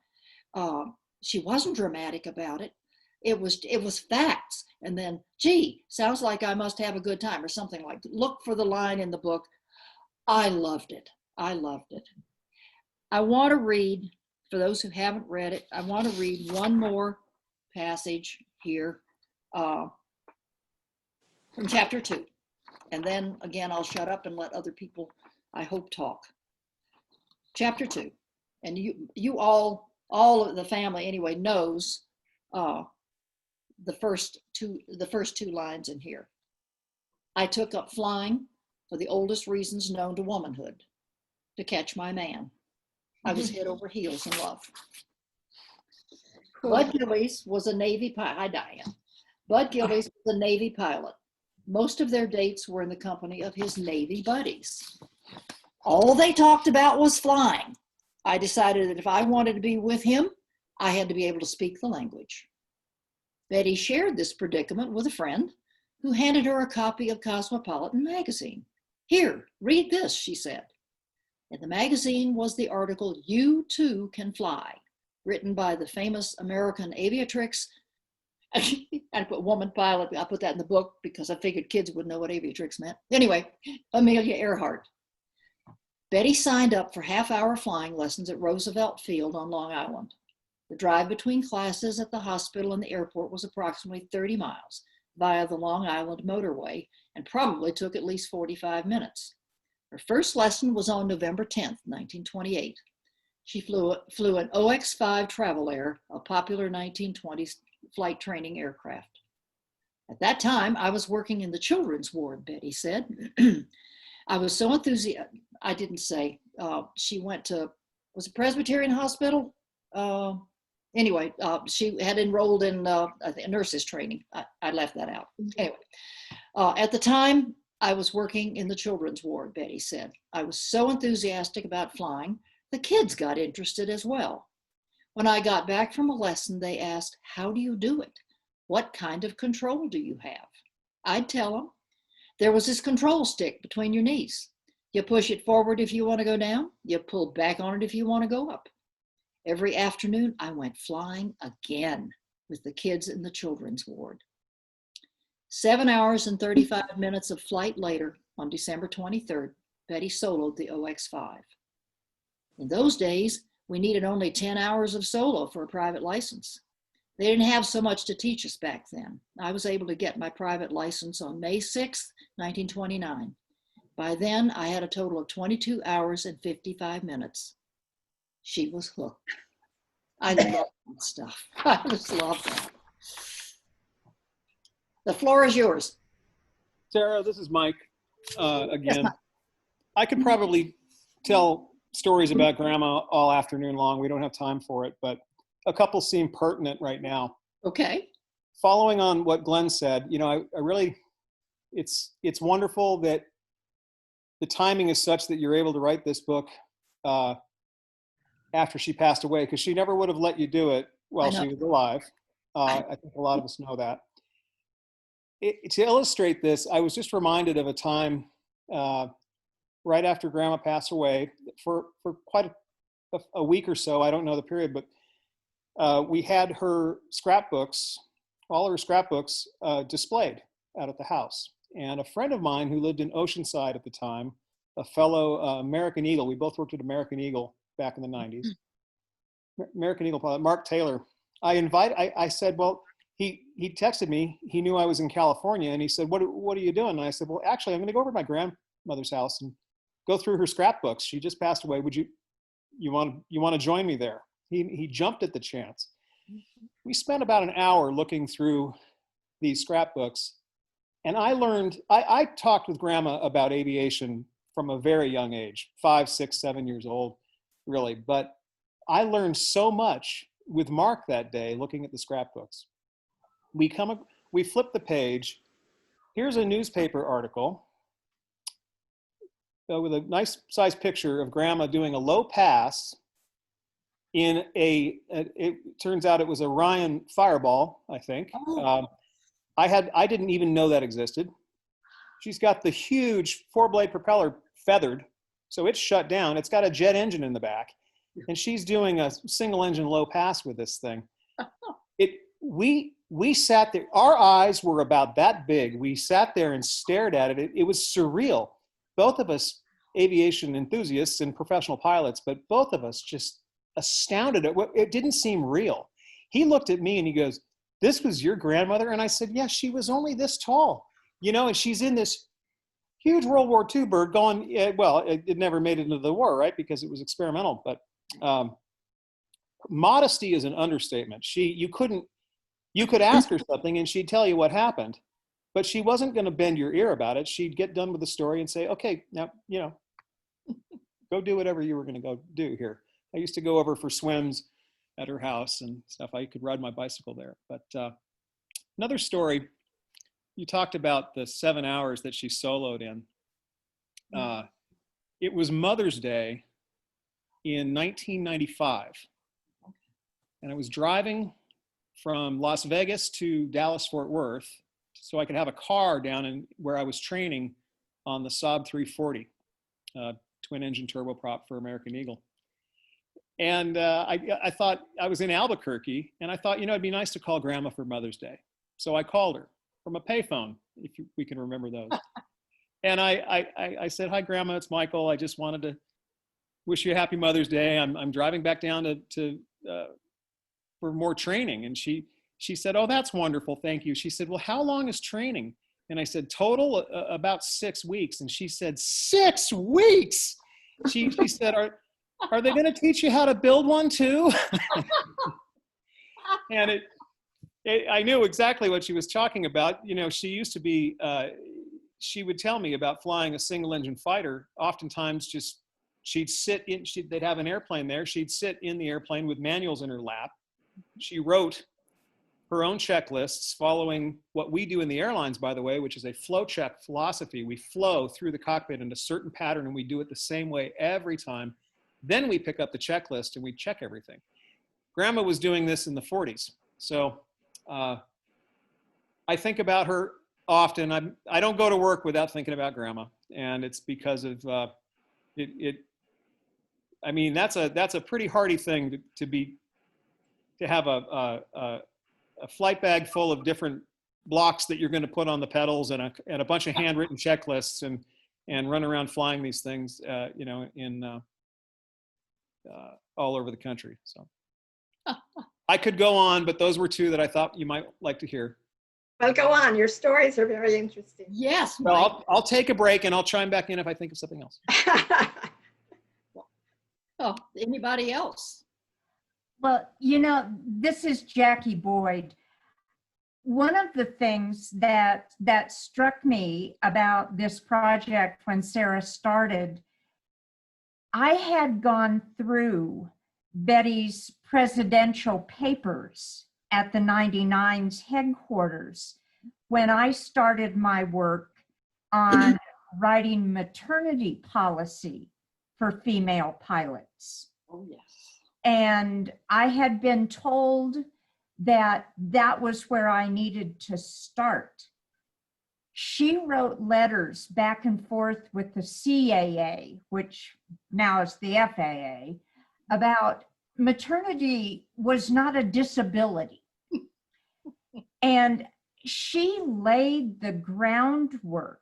She wasn't dramatic about it. It was facts. And then, "Gee, sounds like I must have a good time," or something like that. Look for the line in the book. I loved it. I loved it. I want to read, for those who haven't read it, I want to read one more passage here from chapter 2. And then again, I'll shut up and let other people, I hope, talk. Chapter 2. And you all of the family anyway knows the first two lines in here. "I took up flying for the oldest reasons known to womanhood, to catch my man. I was head over heels in love." Bud Gillies was a Navy pilot. Hi, Diane. Bud Gillies was a Navy pilot. Most of their dates were in the company of his Navy buddies. All they talked about was flying. I decided that if I wanted to be with him, I had to be able to speak the language. Betty shared this predicament with a friend who handed her a copy of Cosmopolitan magazine. "Here, read this," she said. In the magazine was the article, "You Too Can Fly," written by the famous American aviatrix. I put woman pilot. I put that in the book because I figured kids would know what aviatrix meant. Anyway, Amelia Earhart. Betty signed up for half-hour flying lessons at Roosevelt Field on Long Island. The drive between classes at the hospital and the airport was approximately 30 miles via the Long Island motorway, and probably took at least 45 minutes. Her first lesson was on November 10th, 1928. She flew an OX-5 Travel Air, a popular 1920s flight training aircraft. At that time, I was working in the children's ward, Betty said. I was so enthusiastic. I didn't say. She went to, was it Presbyterian Hospital? Anyway, she had enrolled in nurses training. I left that out. Anyway, at the time, I was working in the children's ward, Betty said. I was so enthusiastic about flying, the kids got interested as well. When I got back from a lesson, they asked, "How do you do it? What kind of control do you have?" I'd tell them, "There was this control stick between your knees. You push it forward if you want to go down. You pull back on it if you want to go up." Every afternoon, I went flying again with the kids in the children's ward. 7 hours and 35 minutes of flight later, on December 23rd, Betty soloed the OX-5. In those days, we needed only 10 hours of solo for a private license. They didn't have so much to teach us back then. I was able to get my private license on May 6th, 1929. By then, I had a total of 22 hours and 55 minutes. She was hooked. I love that stuff. I just love that. The floor is yours. Sarah, this is Mike again. Yes, Mike. I could probably tell stories about Grandma all afternoon long. We don't have time for it, but a couple seem pertinent right now. Okay. Following on what Glenn said, you know, I really, it's wonderful that the timing is such that you're able to write this book after she passed away, because she never would have let you do it while she was alive. I think a lot of us know that. To illustrate this, I was just reminded of a time right after Grandma passed away for quite a week or so. I don't know the period, but we had her scrapbooks, all her scrapbooks displayed out at the house. And a friend of mine who lived in Oceanside at the time, a fellow American Eagle, we both worked at American Eagle back in the 90s. American Eagle pilot, Mark Taylor. I said, well, he texted me, he knew I was in California, and he said, what are you doing? And I said, well, actually, I'm gonna go over to my grandmother's house and go through her scrapbooks. She just passed away. Would you want to join me there? He jumped at the chance. We spent about an hour looking through these scrapbooks, and I learned, I talked with Grandma about aviation from a very young age, 5, 6, 7 years old, really. But I learned so much with Mark that day looking at the scrapbooks. We flip the page. Here's a newspaper article with a nice size picture of Grandma doing a low pass in it turns out it was a Ryan Fireball, I think. I didn't even know that existed. She's got the huge 4-blade propeller feathered, so it's shut down. It's got a jet engine in the back, and she's doing a single engine low pass with this thing. We sat there, our eyes were about that big. We sat there and stared at it. It was surreal. Both of us aviation enthusiasts and professional pilots, but both of us just astounded at what, it didn't seem real. He looked at me and he goes, "This was your grandmother?" And I said, "Yes, she was only this tall, you know, and she's in this huge World War II bird going, well, it never made it into the war, right? Because it was experimental, but modesty is an understatement. You could ask her something and she'd tell you what happened, but she wasn't going to bend your ear about it. She'd get done with the story and say, "Okay, now, you know, go do whatever you were going to go do here." I used to go over for swims at her house and stuff. I could ride my bicycle there. But another story, you talked about the 7 hours that she soloed in. It was Mother's Day in 1995. And I was driving from Las Vegas to Dallas, Fort Worth, so I could have a car down in where I was training on the Saab 340, twin engine turboprop for American Eagle. And I thought, I was in Albuquerque, and I thought, you know, it'd be nice to call Grandma for Mother's Day. So I called her from a payphone, if we can remember those. And I said, "Hi, Grandma, it's Michael. I just wanted to wish you a happy Mother's Day. I'm driving back down for more training." And she said, "Oh, that's wonderful, thank you." She said, "Well, how long is training?" And I said, "Total, about 6 weeks." And she said, "6 weeks?" She said, Are they going to teach you how to build one too? And I knew exactly what she was talking about. You know, she used to be, she would tell me about flying a single engine fighter. Oftentimes just, she'd sit in, they'd have an airplane there. She'd sit in the airplane with manuals in her lap. She wrote her own checklists following what we do in the airlines, by the way, which is a flow check philosophy. We flow through the cockpit in a certain pattern and we do it the same way every time. Then we pick up the checklist and we check everything. Grandma was doing this in the 40s. So I think about her often. I don't go to work without thinking about Grandma. And it's because of I mean, that's a pretty hardy thing to have a flight bag full of different blocks that you're going to put on the pedals and a bunch of handwritten checklists and run around flying these things, you know, in all over the country. So I could go on, but those were two that I thought you might like to hear. Well, go on. Your stories are very interesting. Yes. Well, I'll take a break and I'll chime back in if I think of something else. Oh, anybody else? Well, this is Jackie Boyd. One of the things that struck me about this project when Sarah started, I had gone through Betty's presidential papers at the 99's headquarters when I started my work on writing maternity policy for female pilots. Oh, yes. And I had been told that that was where I needed to start. She wrote letters back and forth with the CAA, which now is the FAA, about maternity was not a disability. And she laid the groundwork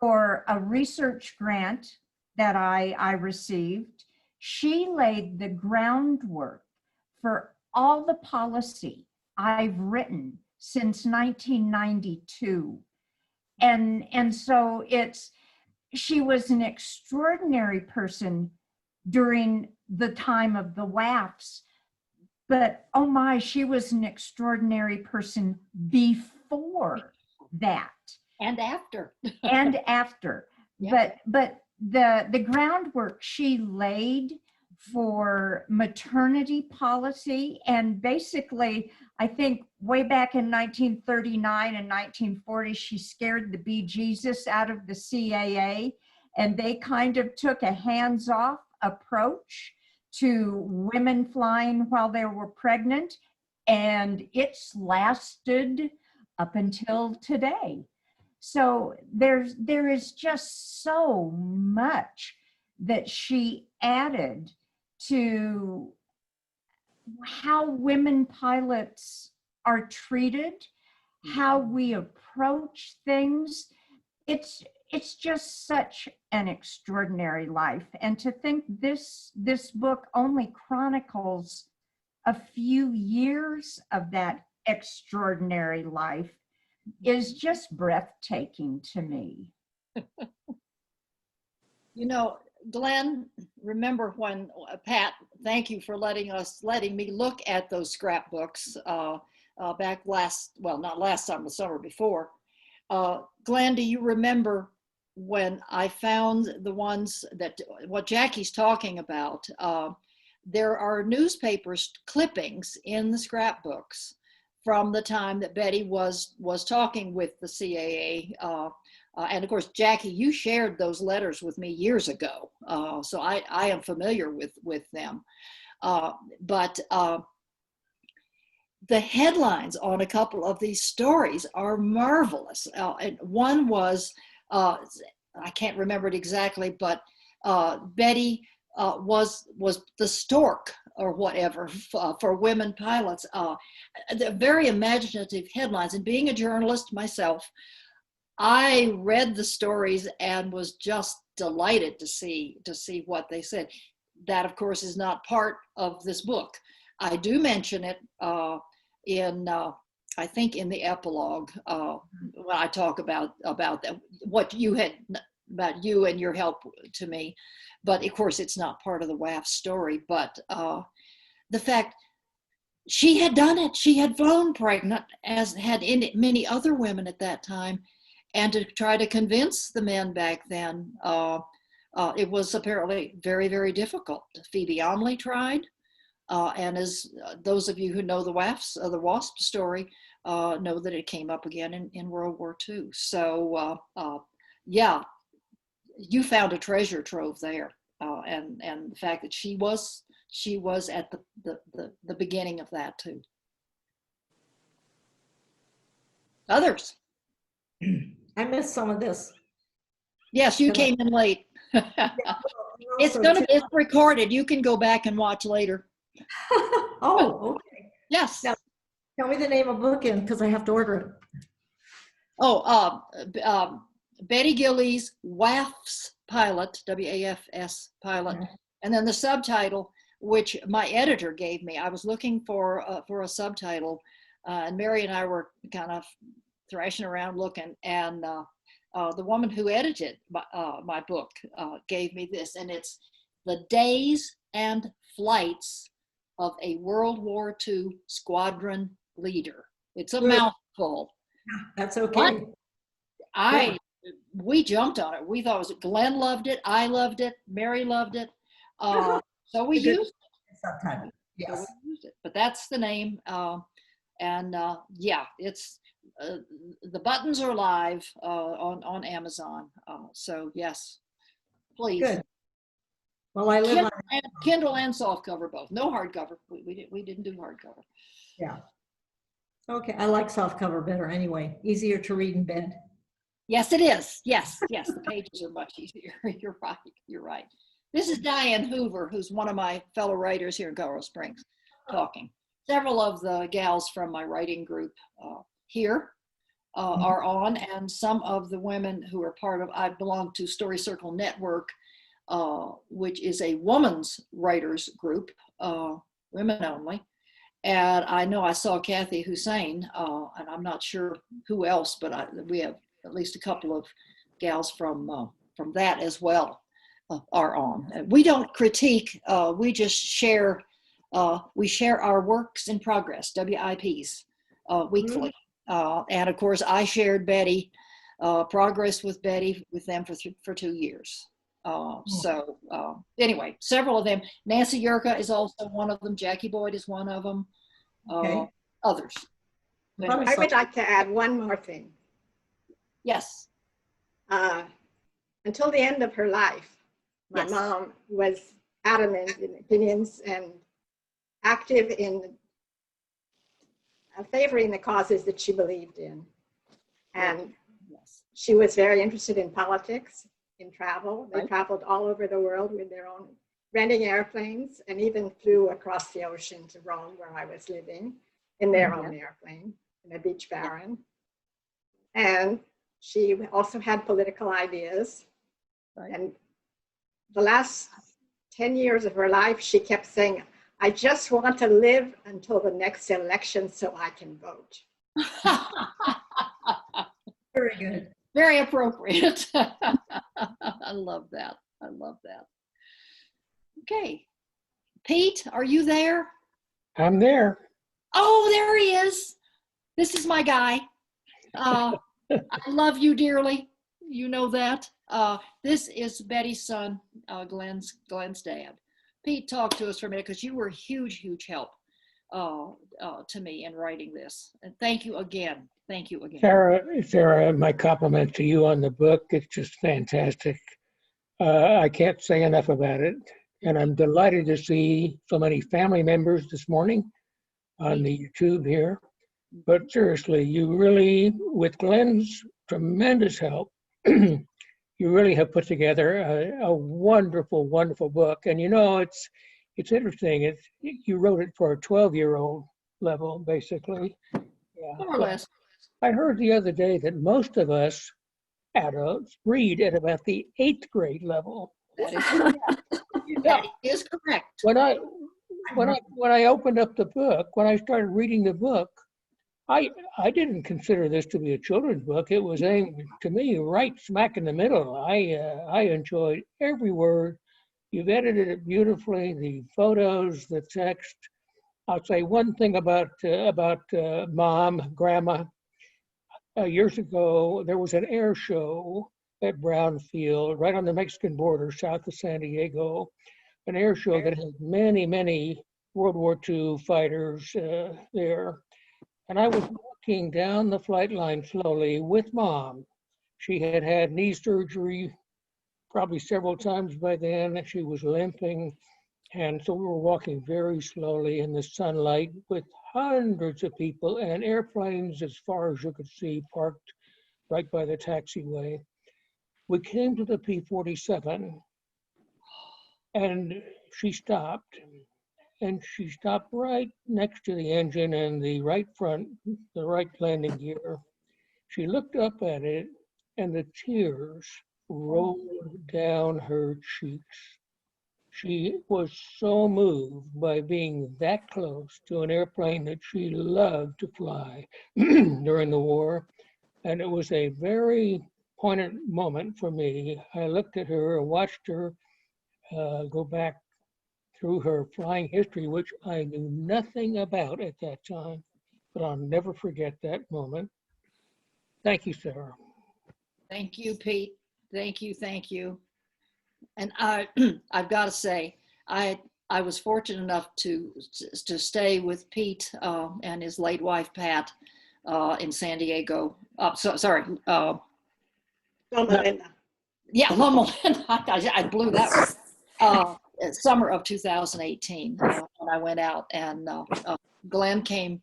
for a research grant that I received. She laid the groundwork for all the policy I've written since 1992. And so she was an extraordinary person during the time of the WAFS, but oh my, she was an extraordinary person before that. And after. And after. Yeah. But the groundwork she laid for maternity policy, and basically, I think way back in 1939 and 1940, she scared the bejesus out of the CAA, and they kind of took a hands-off approach to women flying while they were pregnant, and it's lasted up until today. So there is just so much that she added to how women pilots are treated, how we approach things. It's just such an extraordinary life. And to think this book only chronicles a few years of that extraordinary life is just breathtaking to me. Glenn, remember when Pat, thank you for letting me look at those scrapbooks back not last summer, the summer before. Glenn, do you remember when I found the ones what Jackie's talking about? There are newspapers clippings in the scrapbooks from the time that Betty was talking with the CAA. And of course, Jackie, you shared those letters with me years ago. So I am familiar with them. But the headlines on a couple of these stories are marvelous. And one was, I can't remember it exactly, but Betty was the stork or whatever for women pilots. They're very imaginative headlines. And being a journalist myself, I read the stories and was just delighted to see what they said. That, of course, is not part of this book. I do mention it I think in the epilogue when I talk about that, what you had about you and your help to me. But of course, it's not part of the WAFS story. But the fact she had done it, she had flown pregnant, as had many other women at that time. And to try to convince the men back then, it was apparently very, very difficult. Phoebe Onley tried, and as those of you who know the WASP story know that it came up again in World War II. So yeah, you found a treasure trove there, and the fact that she was at the beginning of that too. Others. I missed some of this. Yes, you came in late. It's recorded. You can go back and watch later. Oh, okay. Yes. Now, tell me the name of the book because I have to order it. Oh, Betty Gillies, WAFS pilot, WAFS pilot, and then the subtitle, which my editor gave me. I was looking for a subtitle, and Mary and I were kind of thrashing around looking, and the woman who edited my book gave me this, and it's The Days and Flights of a World War II Squadron Leader. It's a mouthful. That's okay. We jumped on it. We thought it was, Glen loved it, I loved it, Mary loved it. So we used it. Subtitle. Yes. So we used it. But that's the name. Yeah, it's the buttons are live on Amazon. So yes, please. Good. Well, I live on Kindle and softcover both. No hardcover. We didn't do hardcover. Yeah. Okay, I like softcover better anyway. Easier to read in bed. Yes, it is. Yes, yes, the pages are much easier. You're right. You're right. This is Diane Hoover, who's one of my fellow writers here in Colorado Springs, talking. Several of the gals from my writing group here are on, and some of the women who are part of, I belong to Story Circle Network, which is a women's writers group, women only. And I know I saw Kathy Hussein, and I'm not sure who else, but we have at least a couple of gals from that as well are on. We don't critique, we just share, we share our works in progress, WIPs, weekly. And of course, I shared Betty, progress with Betty with them for 2 years. So anyway, several of them. Nancy Yerka is also one of them. Jackie Boyd is one of them. Others. I would like to add one more thing. Yes. Until the end of her life, my mom was adamant in opinions and active in favoring the causes that she believed in. And she was very interested in politics, in travel. They traveled all over the world with their own, renting airplanes, and even flew across the ocean to Rome, where I was living, in their own airplane, in a Beach Baron. And she also had political ideas. And the last 10 years of her life, she kept saying, I just want to live until the next election so I can vote. Very good. Very appropriate. I love that. I love that. Okay. Pete, are you there? I'm there. Oh, there he is. This is my guy. I love you dearly. You know that. This is Betty's son, Glen's dad. Pete, talk to us for a minute, because you were a huge, huge help to me in writing this. And thank you again. Thank you again. Sarah, my compliment to you on the book. It's just fantastic. I can't say enough about it. And I'm delighted to see so many family members this morning on the YouTube here. But seriously, you really, with Glen's tremendous help, you really have put together a wonderful, wonderful book. And you know, it's interesting. You wrote it for a 12-year-old level, basically. Yeah. More or less. I heard the other day that most of us adults read at about the 8th grade level. That is correct. That is correct. When I opened up the book, when I started reading the book, I didn't consider this to be a children's book. It was aimed to me right smack in the middle. I enjoyed every word. You've edited it beautifully. The photos, the text. I'll say one thing about Mom, Grandma. Years ago, there was an air show at Brownfield, right on the Mexican border, south of San Diego. An air show that had many, many World War II fighters there. And I was walking down the flight line slowly with Mom. She had had knee surgery probably several times by then. She was limping. And so we were walking very slowly in the sunlight with hundreds of people and airplanes as far as you could see parked right by the taxiway. We came to the P-47 and she stopped. And she stopped right next to the engine and the right front, the right landing gear. She looked up at it and the tears rolled down her cheeks. She was so moved by being that close to an airplane that she loved to fly during the war. And it was a very poignant moment for me. I looked at her and watched her go back through her flying history, which I knew nothing about at that time, but I'll never forget that moment. Thank you, Sarah. Thank you, Pete. Thank you, thank you. And I've got to say, I was fortunate enough to stay with Pete and his late wife Pat in San Diego. Sorry. Loma Linda. Yeah, Loma Linda. I blew that one. Summer of 2018 when I went out, and Glen came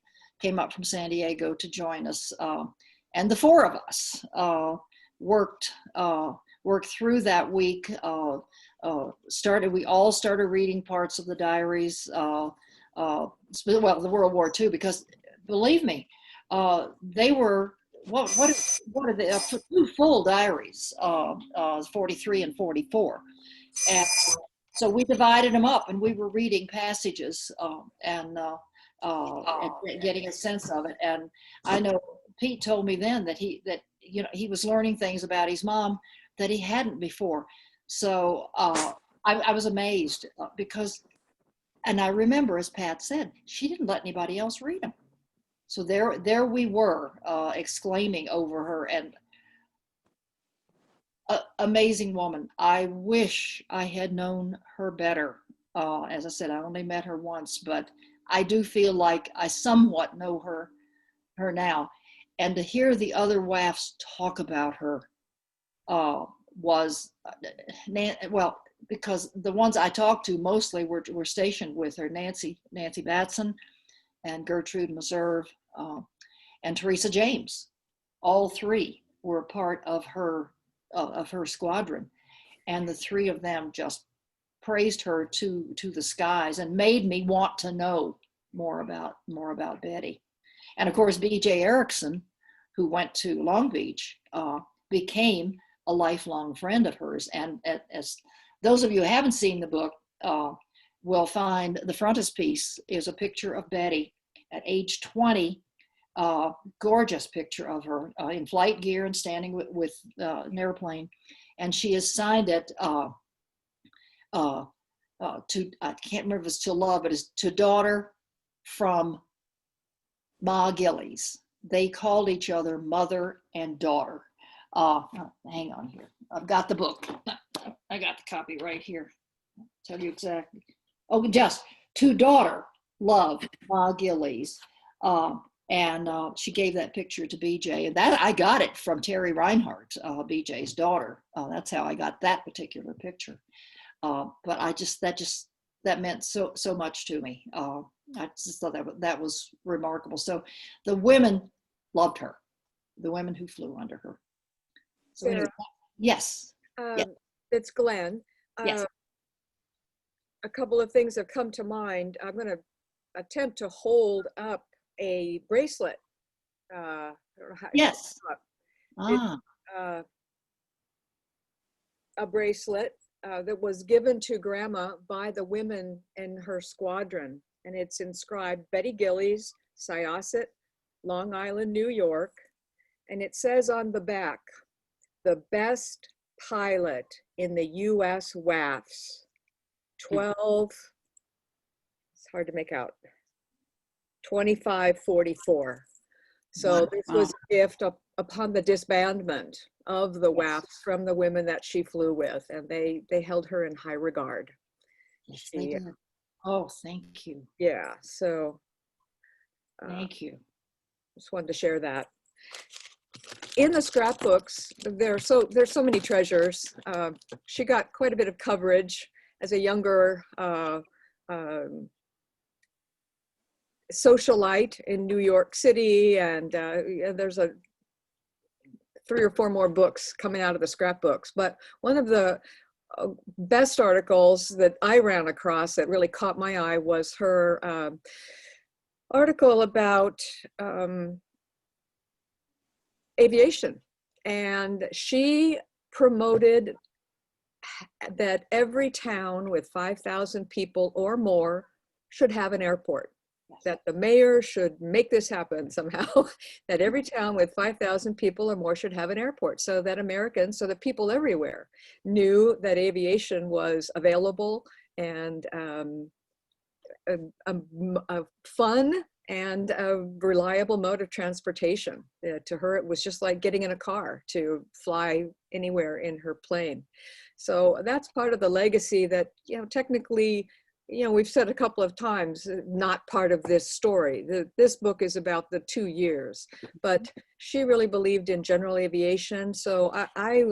up from San Diego to join us, and the four of us worked through that week. We all started reading parts of the diaries. Well, the World War II, because believe me, they were what are they? Two full diaries, 43 and 44, and so we divided them up, and we were reading passages and getting a sense of it. And I know Pete told me then that he was learning things about his mom that he hadn't before. So I was amazed because, and I remember, as Pat said, she didn't let anybody else read them. So there we were exclaiming over her, and amazing woman. I wish I had known her better. As I said, I only met her once, but I do feel like I somewhat know her now. And to hear the other WAFs talk about her was, well, because the ones I talked to mostly were stationed with her, Nancy Batson and Gertrude Meserve and Teresa James. All three were a part of her squadron, and the three of them just praised her to the skies and made me want to know more about Betty. And of course, B.J. Erickson, who went to Long Beach, became a lifelong friend of hers. And as those of you who haven't seen the book will find, the frontispiece is a picture of Betty at age 20. Gorgeous picture of her in flight gear and standing with an airplane, and she is signed it to, I can't remember if it's to love, but it's to daughter from Ma Gillies. They called each other mother and daughter. Hang on here, I've got the book. I got the copy right here. I'll tell you exactly. Oh, just to daughter, love, Ma Gillies. And she gave that picture to BJ, and that I got it from Terry Reinhardt, BJ's daughter. That's how I got that particular picture. But that meant so much to me. I just thought that was remarkable. So the women loved her, the women who flew under her. So anyway, yes. It's Glen. Yes. A couple of things have come to mind. I'm going to attempt to hold up a bracelet. I don't know how yes. A bracelet that was given to Grandma by the women in her squadron, and it's inscribed Betty Gillies, Syosset, Long Island, New York, and it says on the back, the best pilot in the U.S. WAFs, 12, it's hard to make out, 2544. So this was a gift upon the disbandment of the WAFs from the women that she flew with, and they held her in high regard. Yes, they did. Oh, thank you. Yeah, so thank you. Just wanted to share that. In the scrapbooks, there's so many treasures. She got quite a bit of coverage as a younger socialite in New York City, and there's 3 or 4 more books coming out of the scrapbooks. But one of the best articles that I ran across that really caught my eye was her article about aviation, and she promoted that every town with 5,000 people or more should have an airport. That the mayor should make this happen somehow, that every town with 5,000 people or more should have an airport, so that Americans, so that people everywhere knew that aviation was available and a fun and a reliable mode of transportation. To her, it was just like getting in a car to fly anywhere in her plane. So that's part of the legacy that, technically, we've said a couple of times, not part of this story. This book is about the 2 years, but she really believed in general aviation. So I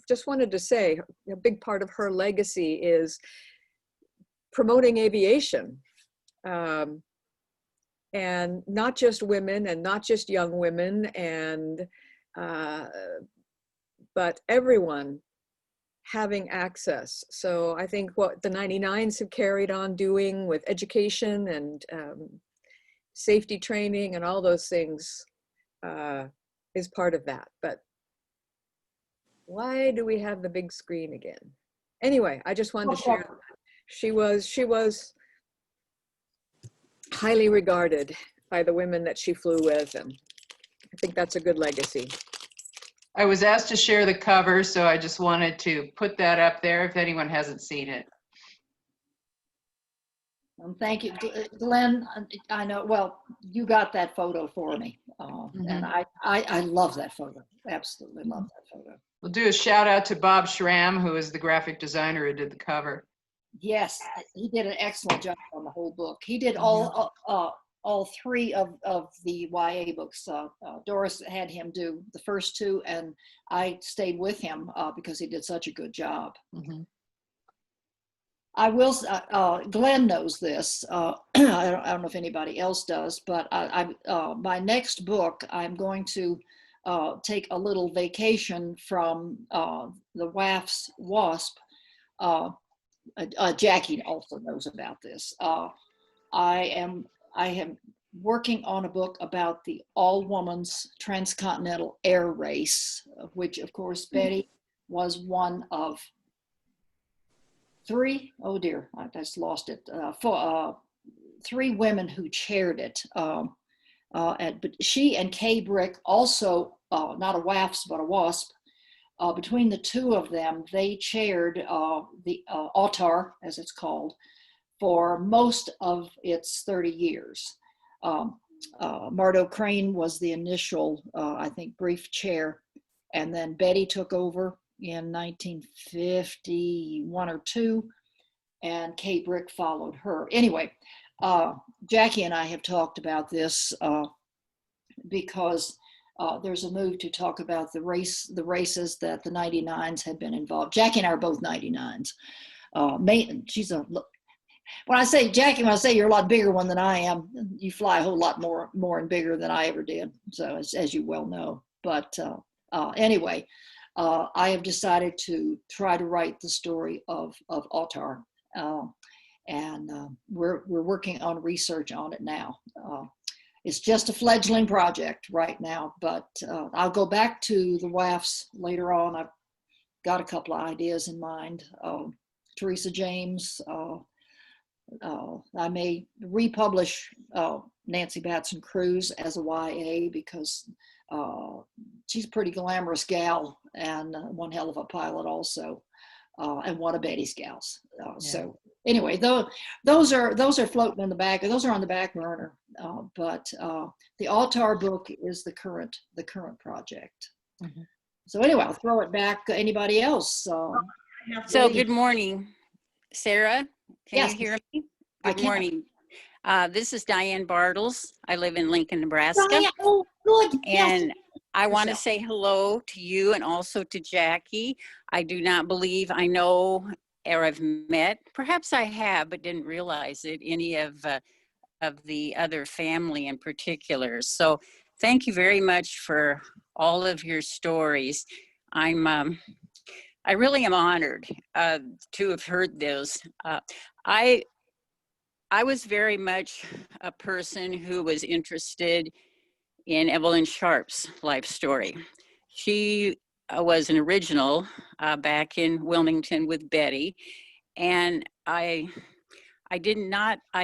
just wanted to say a big part of her legacy is promoting aviation. And not just women and not just young women, but everyone having access. So I think what the 99s have carried on doing with education and safety training and all those things is part of that. But why do we have the big screen again? Anyway, I just wanted to share that. She was highly regarded by the women that she flew with, and I think that's a good legacy. I was asked to share the cover, so I just wanted to put that up there if anyone hasn't seen it. Thank you, Glenn. I know, well, you got that photo for me. And I love that photo. Absolutely love that photo. We'll do a shout out to Bob Schramm, who is the graphic designer who did the cover. Yes, he did an excellent job on the whole book. He did all three of the YA books. Doris had him do the first two, and I stayed with him because he did such a good job. I will, Glenn knows this. I don't know if anybody else does, but my next book, I'm going to take a little vacation from the WAFS. Jackie also knows about this. I am working on a book about the all-women's transcontinental air race, which of course Betty was one of three. Oh dear, I just lost it. Three women who chaired it. But she and Kay Brick also, not a WAFS but a WASP. Between the two of them, they chaired the AUTAR, as it's called, for most of its 30 years. Mardo Crane was the initial, I think, brief chair, and then Betty took over in 1951 or 2, and Kay Brick followed her. Anyway, Jackie and I have talked about this because there's a move to talk about the races that the 99s had been involved. Jackie and I are both 99s. When I say Jackie, when I say you're a lot bigger one than I am, you fly a whole lot more and bigger than I ever did. So as you well know, but anyway, I have decided to try to write the story of AUTAR, and we're working on research on it now. It's just a fledgling project right now, but I'll go back to the WAFs later on. I've got a couple of ideas in mind. Teresa James, I may republish Nancy Batson Cruz as a YA because she's a pretty glamorous gal and one hell of a pilot also, and one of Betty's gals. So anyway, those are floating in the back. Those are on the back burner. But the AUTAR book is the current project. So anyway, I'll throw it back. Anybody else? So good morning, Sarah. Can Yes. you hear me? Good morning. This is Diane Bartles. I live in Lincoln, Nebraska. Diane, oh, good. And Yes. I want to say hello to you and also to Jackie. I do not believe I know or I've met, perhaps I have, but didn't realize it, any of the other family in particular. So thank you very much for all of your stories. I really am honored to have heard those. I was very much a person who was interested in Evelyn Sharp's life story. She was an original back in Wilmington with Betty. And I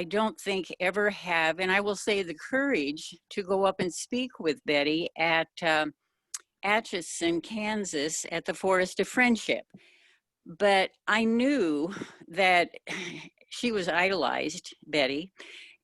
don't think ever have, and I will say the courage to go up and speak with Betty at Atchison, Kansas at the Forest of Friendship. But I knew that she was idolized, Betty.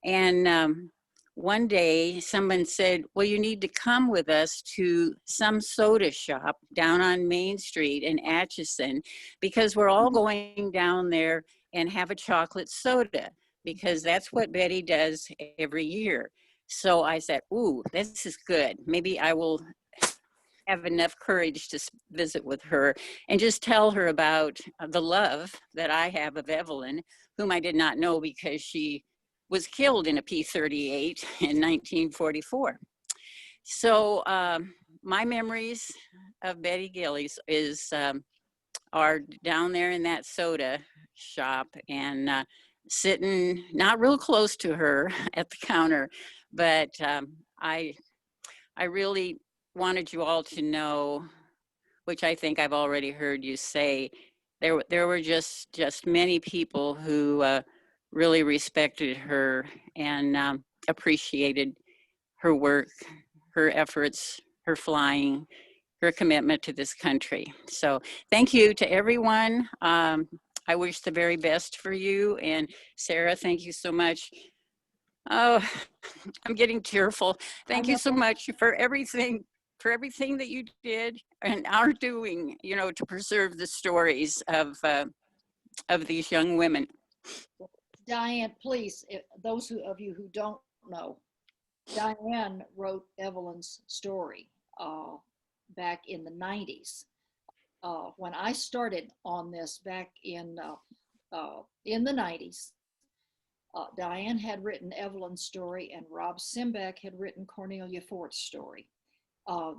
And one day someone said, well, you need to come with us to some soda shop down on Main Street in Atchison, because we're all going down there and have a chocolate soda, because that's what Betty does every year. So I said, ooh, this is good. Maybe I will have enough courage to visit with her and just tell her about the love that I have of Evelyn, whom I did not know because she was killed in a P-38 in 1944. So my memories of Betty Gillies are down there in that soda shop and sitting not real close to her at the counter, but I really wanted you all to know, which I think I've already heard you say, there were just many people who really respected her and appreciated her work, her efforts, her flying, her commitment to this country. So thank you to everyone. I wish the very best for you. And Sarah, thank you so much. Oh, I'm getting tearful. Thank you so much for everything that you did and are doing, you know, to preserve the stories of these young women. Diane, please, those of you who don't know, Diane wrote Evelyn's story back in the 90s. When I started on this back in the 90s, Diane had written Evelyn's story and Rob Simbeck had written Cornelia Fort's story.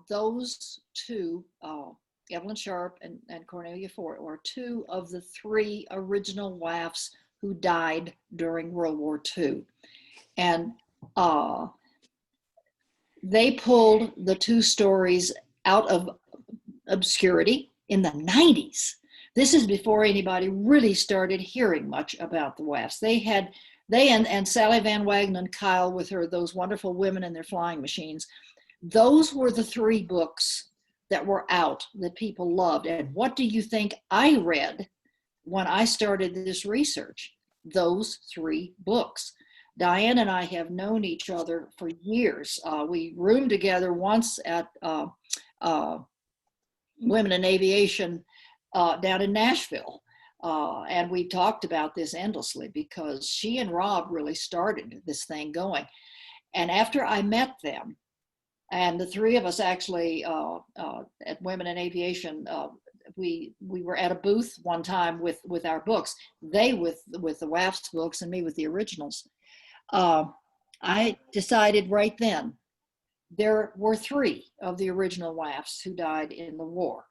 Those two, Evelyn Sharp and Cornelia Fort, were two of the three original WAFs who died during World War II. And they pulled the two stories out of obscurity in the 90s. This is before anybody really started hearing much about the WAFs. They and Sally Van Wagenen and Kyle with her, those wonderful women in their flying machines, those were the three books that were out that people loved. And what do you think I read when I started this research? Those three books. Diane and I have known each other for years. We roomed together once at Women in Aviation down in Nashville. And we talked about this endlessly because she and Rob really started this thing going. And after I met them, and the three of us actually at Women in Aviation, we were at a booth one time with our books, they with the WAFS books and me with the originals. I decided right then, there were three of the original WAFs who died in the war.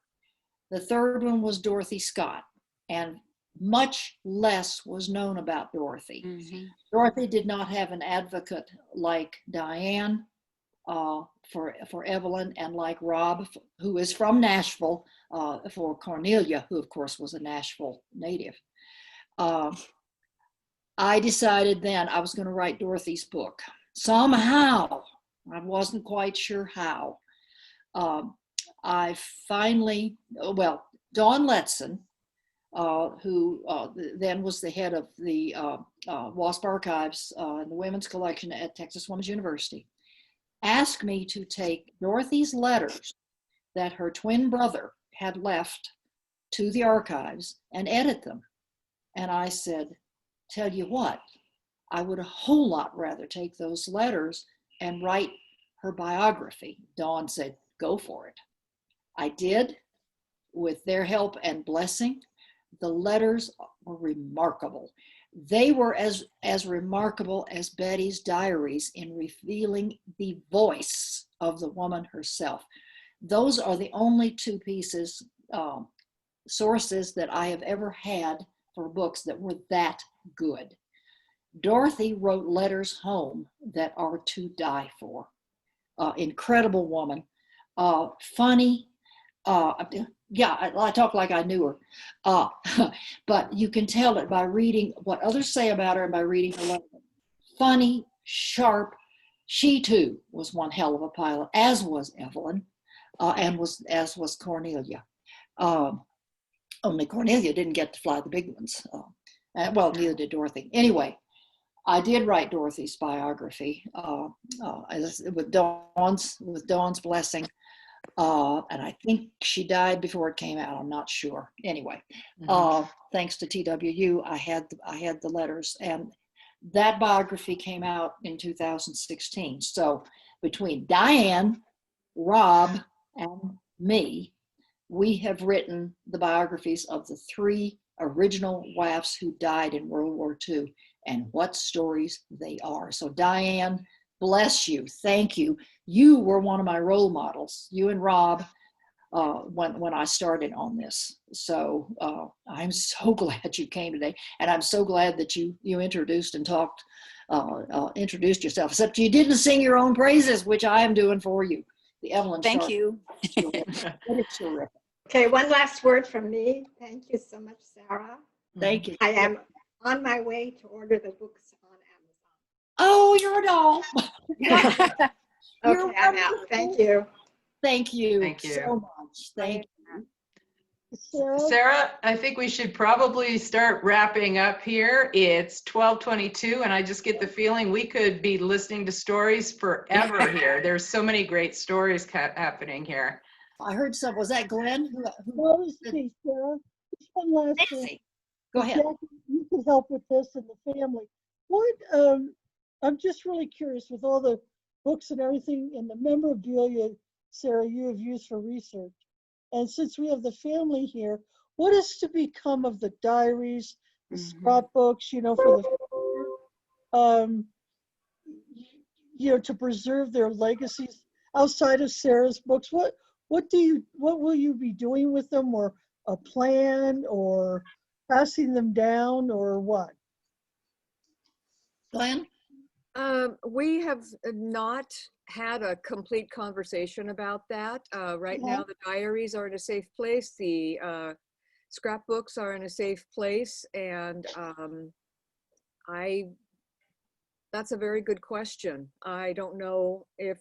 The third one was Dorothy Scott, and much less was known about Dorothy. Mm-hmm. Dorothy did not have an advocate like Diane for Evelyn, and like Rob, who is from Nashville, for Cornelia, who of course was a Nashville native. I decided then I was going to write Dorothy's book. Somehow, I wasn't quite sure how. I finally, well, Dawn Letson, who then was the head of the WASP Archives and the Women's Collection at Texas Women's University, asked me to take Dorothy's letters that her twin brother had left to the archives and edit them. And I said, tell you what, I would a whole lot rather take those letters and write her biography. Dawn said, go for it. I did, with their help and blessing. The letters were remarkable. They were as remarkable as Betty's diaries in revealing the voice of the woman herself. Those are the only two pieces, sources that I have ever had for books that were that good. Dorothy wrote letters home that are to die for. Incredible woman, funny, Yeah, I talk like I knew her. But you can tell it by reading what others say about her and by reading her letter. Funny, sharp. She too was one hell of a pilot, as was Evelyn, and as was Cornelia. Only Cornelia didn't get to fly the big ones. Well, neither did Dorothy. Anyway, I did write Dorothy's biography with Dawn's blessing. And I think she died before it came out. I'm not sure. Anyway, thanks to TWU, I had the letters, and that biography came out in 2016. So between Diane, Rob, and me, we have written the biographies of the 3 original WAFs who died in World War II, and what stories they are. So Diane, bless you. Thank you. You were one of my role models, you and Rob, when I started on this. So I'm so glad you came today. And I'm so glad that you introduced and introduced yourself, except you didn't sing your own praises, which I am doing for you. The Evelyn Thank Sharp. you. It's terrific. Okay, one last word from me. Thank you so much, Sarah. Thank you. I am on my way to order the books on Amazon. Oh, you're a doll. Okay, I'm out. Thank you. Thank you. Thank you so much. Thank you. Sarah, I think we should probably start wrapping up here. It's 12:22, and I just get the feeling we could be listening to stories forever here. There's so many great stories happening here. I heard some. Was that Glen? What was the Sarah? Just one last thing. Go ahead. Jackie, you can help with this and the family. What? I'm just really curious with all the books and everything and the memorabilia, Sarah, you have used for research. And since we have the family here, what is to become of the diaries, the scrapbooks, for the, to preserve their legacies outside of Sarah's books? What will you be doing with them, or a plan, or passing them down, or what? Glenn? We have not had a complete conversation about that. Right now, the diaries are in a safe place. The scrapbooks are in a safe place. And that's a very good question. I don't know if,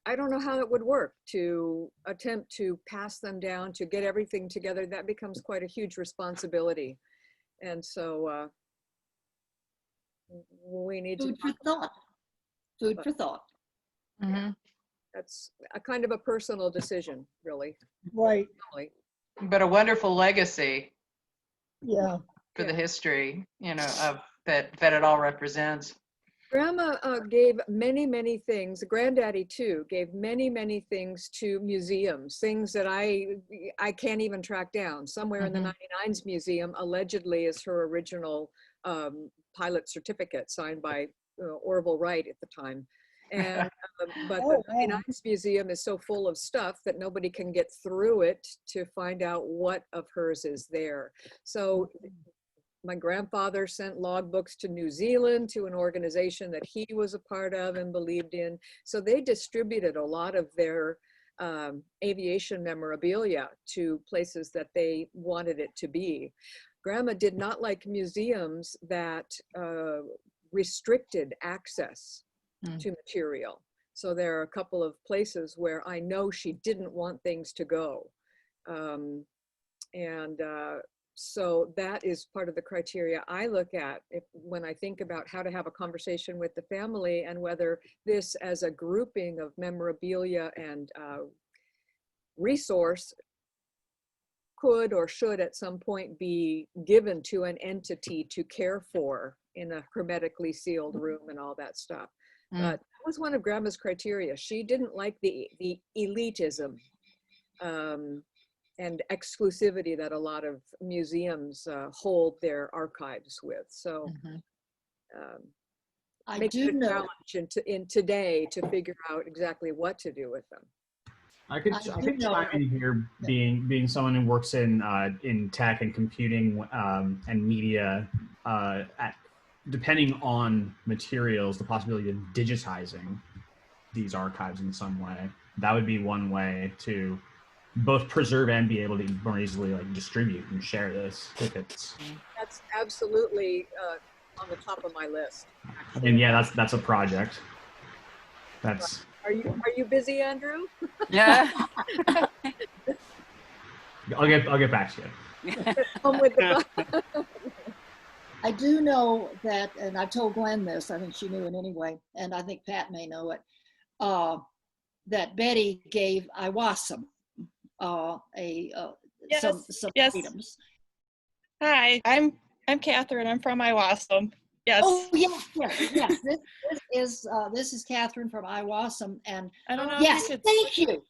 I don't know how it would work to attempt to pass them down, to get everything together. That becomes quite a huge responsibility. And so we need Food for thought. Food for thought. That's a kind of a personal decision, really. Right. But a wonderful legacy. Yeah. For the history, of that it all represents. Grandma gave many, many things. Granddaddy too gave many, many things to museums, things that I can't even track down. Somewhere in the 99s museum allegedly is her original pilot certificate signed by Orville Wright at the time. And but the 99s museum is so full of stuff that nobody can get through it to find out what of hers is there. So my grandfather sent logbooks to New Zealand to an organization that he was a part of and believed in. So they distributed a lot of their aviation memorabilia to places that they wanted it to be. Grandma did not like museums that restricted access to material. So there are a couple of places where I know she didn't want things to go. So that is part of the criteria I look at when I think about how to have a conversation with the family, and whether this as a grouping of memorabilia and resource could or should at some point be given to an entity to care for in a hermetically sealed room and all that stuff. But that was one of Grandma's criteria. She didn't like the elitism and exclusivity that a lot of museums hold their archives with. So I makes do it a know challenge in today to figure out exactly what to do with them. I could chime in here, being someone who works in tech and computing and media. Depending on materials, the possibility of digitizing these archives in some way. That would be one way to both preserve and be able to more easily like distribute and share this if it's. That's absolutely on the top of my list. I mean, yeah, that's a project. That's. Are you busy, Andrew? Yeah. I'll get back to you. Come with the I do know that, and I told Glen this, I think she knew it anyway, and I think Pat may know it, that Betty gave Iwasam some yes. items. Hi, I'm Catherine. I'm from Iwasam. Yes. Oh yes. This is Catherine from Iwasam, and I don't know. Yes, thank you.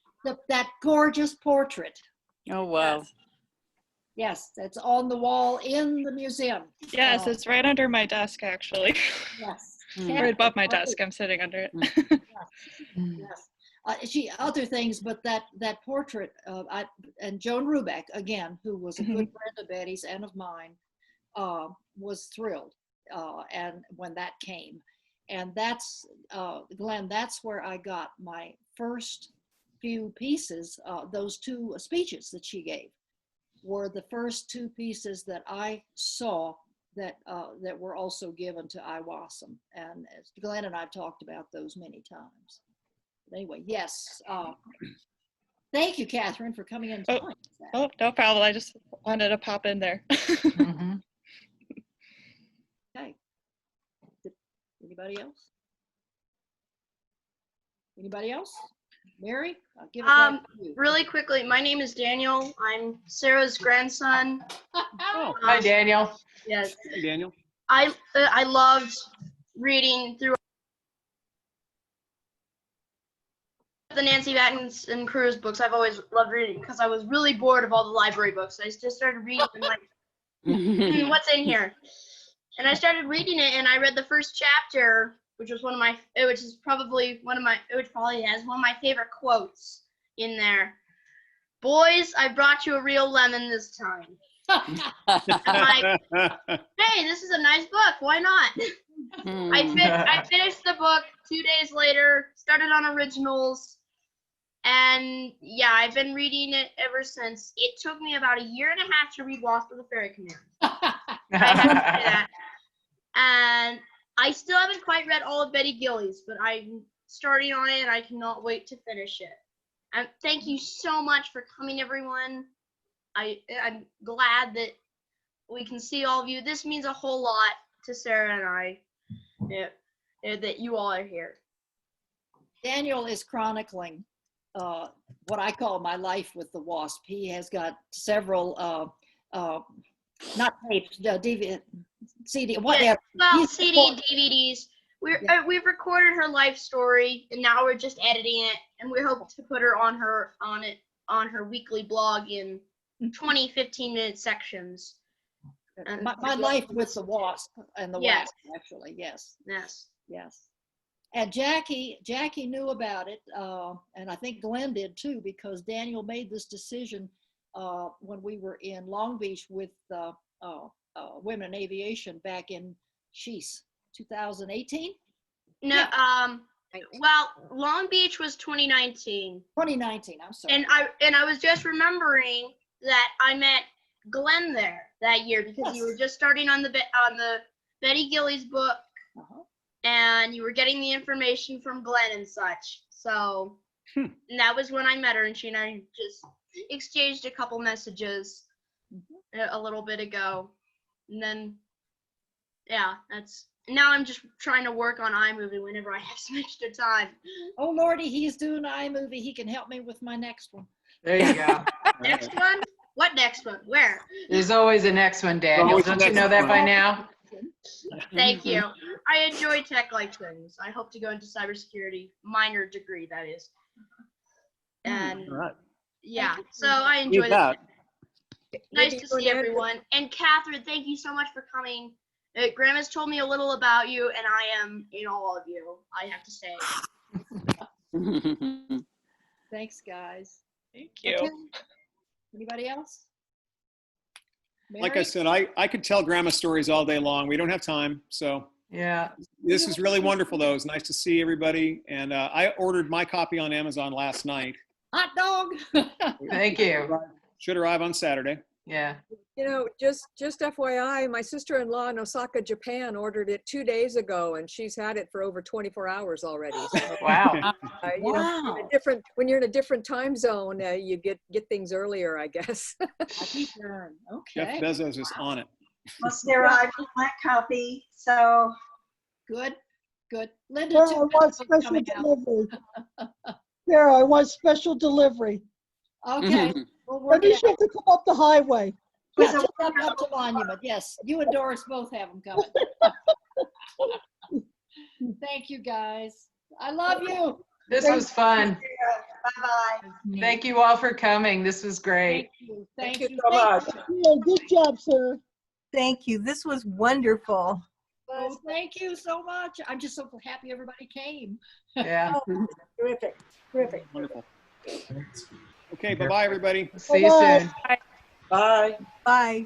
That gorgeous portrait. Oh wow. Yes, that's on the wall in the museum. Yes, it's right under my desk actually. Yes. Right above my desk. I'm sitting under it. Yes. Other things, but that portrait, and Joan Rubeck, again, who was a good friend of Betty's and of mine, was thrilled and when that came. And that's, Glenn, that's where I got my first few pieces. Those two speeches that she gave were the first two pieces that I saw that were also given to Iwasam. And as Glenn and I talked about those many times. But anyway, yes. Thank you, Catherine, for coming in. Oh, no problem. I just wanted to pop in there. Okay. Anybody else? Anybody else? Mary, I'll give it back to you. Really quickly, my name is Daniel. I'm Sarah's grandson. Oh, hi, Daniel. Yes. Hey, Daniel. I loved reading through the Nancy Battens and Cruz books. I've always loved reading because I was really bored of all the library books. I just started reading and like, what's in here? And I started reading it, and I read the first chapter, which was which probably has one of my favorite quotes in there. Boys, I brought you a real lemon this time. I'm like, hey, this is a nice book. Why not? I finished the book 2 days later, started on originals, and yeah, I've been reading it ever since. It took me about 1.5 years to read Wasp of the Fairy Command. I have to say that. And I still haven't quite read all of Betty Gillies, but I'm starting on it and I cannot wait to finish it. And thank you so much for coming, everyone. I'm glad that we can see all of you. This means a whole lot to Sarah and I, that you all are here. Daniel is chronicling what I call my life with the WASP. He has got several, not tapes, DVD, CD, whatever. Well, CD, DVDs. We've recorded her life story, and now we're just editing it, and we hope to put her on her weekly blog in 20, 15-minute sections. And my life with the WASP and the WASP, actually, yes. Yes. And Jackie knew about it, and I think Glenn did too, because Daniel made this decision when we were in Long Beach with Women in Aviation back in 2018. No, yeah. Well, Long Beach was 2019. 2019, I'm sorry. And I was just remembering that I met Glen there that year because you were just starting on the Betty Gillies book, and you were getting the information from Glen and such. So and that was when I met her, and she and I just exchanged a couple messages a little bit ago, and then now I'm just trying to work on iMovie whenever I have some extra time. Oh Lordy, he's doing iMovie. He can help me with my next one. There you go. Next one? What next one? Where? There's always a next one, Daniel. Don't you know that by now? Thank you. I enjoy tech-like things. I hope to go into cybersecurity, minor degree, that is. And yeah, so I enjoy that. Nice to see everyone. And Catherine, thank you so much for coming. Grandma's told me a little about you, and I am in all of you, I have to say. Thanks, guys. Thank you. Okay. Anybody else? Like I said, I could tell grandma stories all day long. We don't have time, so Yeah. This is really wonderful, though. It's nice to see everybody. And I ordered my copy on Amazon last night. Hot dog. Thank you. Should arrive on Saturday. Yeah. You know, just FYI, my sister-in-law in Osaka, Japan, ordered it 2 days ago, and she's had it for over 24 hours already. So, Wow. you know, when you're in a different time zone, you get things earlier, I guess. Okay. Jeff Bezos is on it. Well, Sarah, I got my copy, so. Good. Linda, Sarah, I too. want special delivery. Sarah, I want special delivery. Okay. We'll work Maybe it you out. have to come up the highway. Yeah, just up to Monument. Yes, you and Doris both have them coming. Thank you, guys. I love you. This was fun. Bye-bye. Thank you all for coming. This was great. Thank you so much. Yeah, good job, Sarah. Thank you. This was wonderful. Oh, thank you so much. I'm just so happy everybody came. Yeah. Terrific. Wonderful. Okay, bye-bye, everybody. See you soon. Bye. Bye.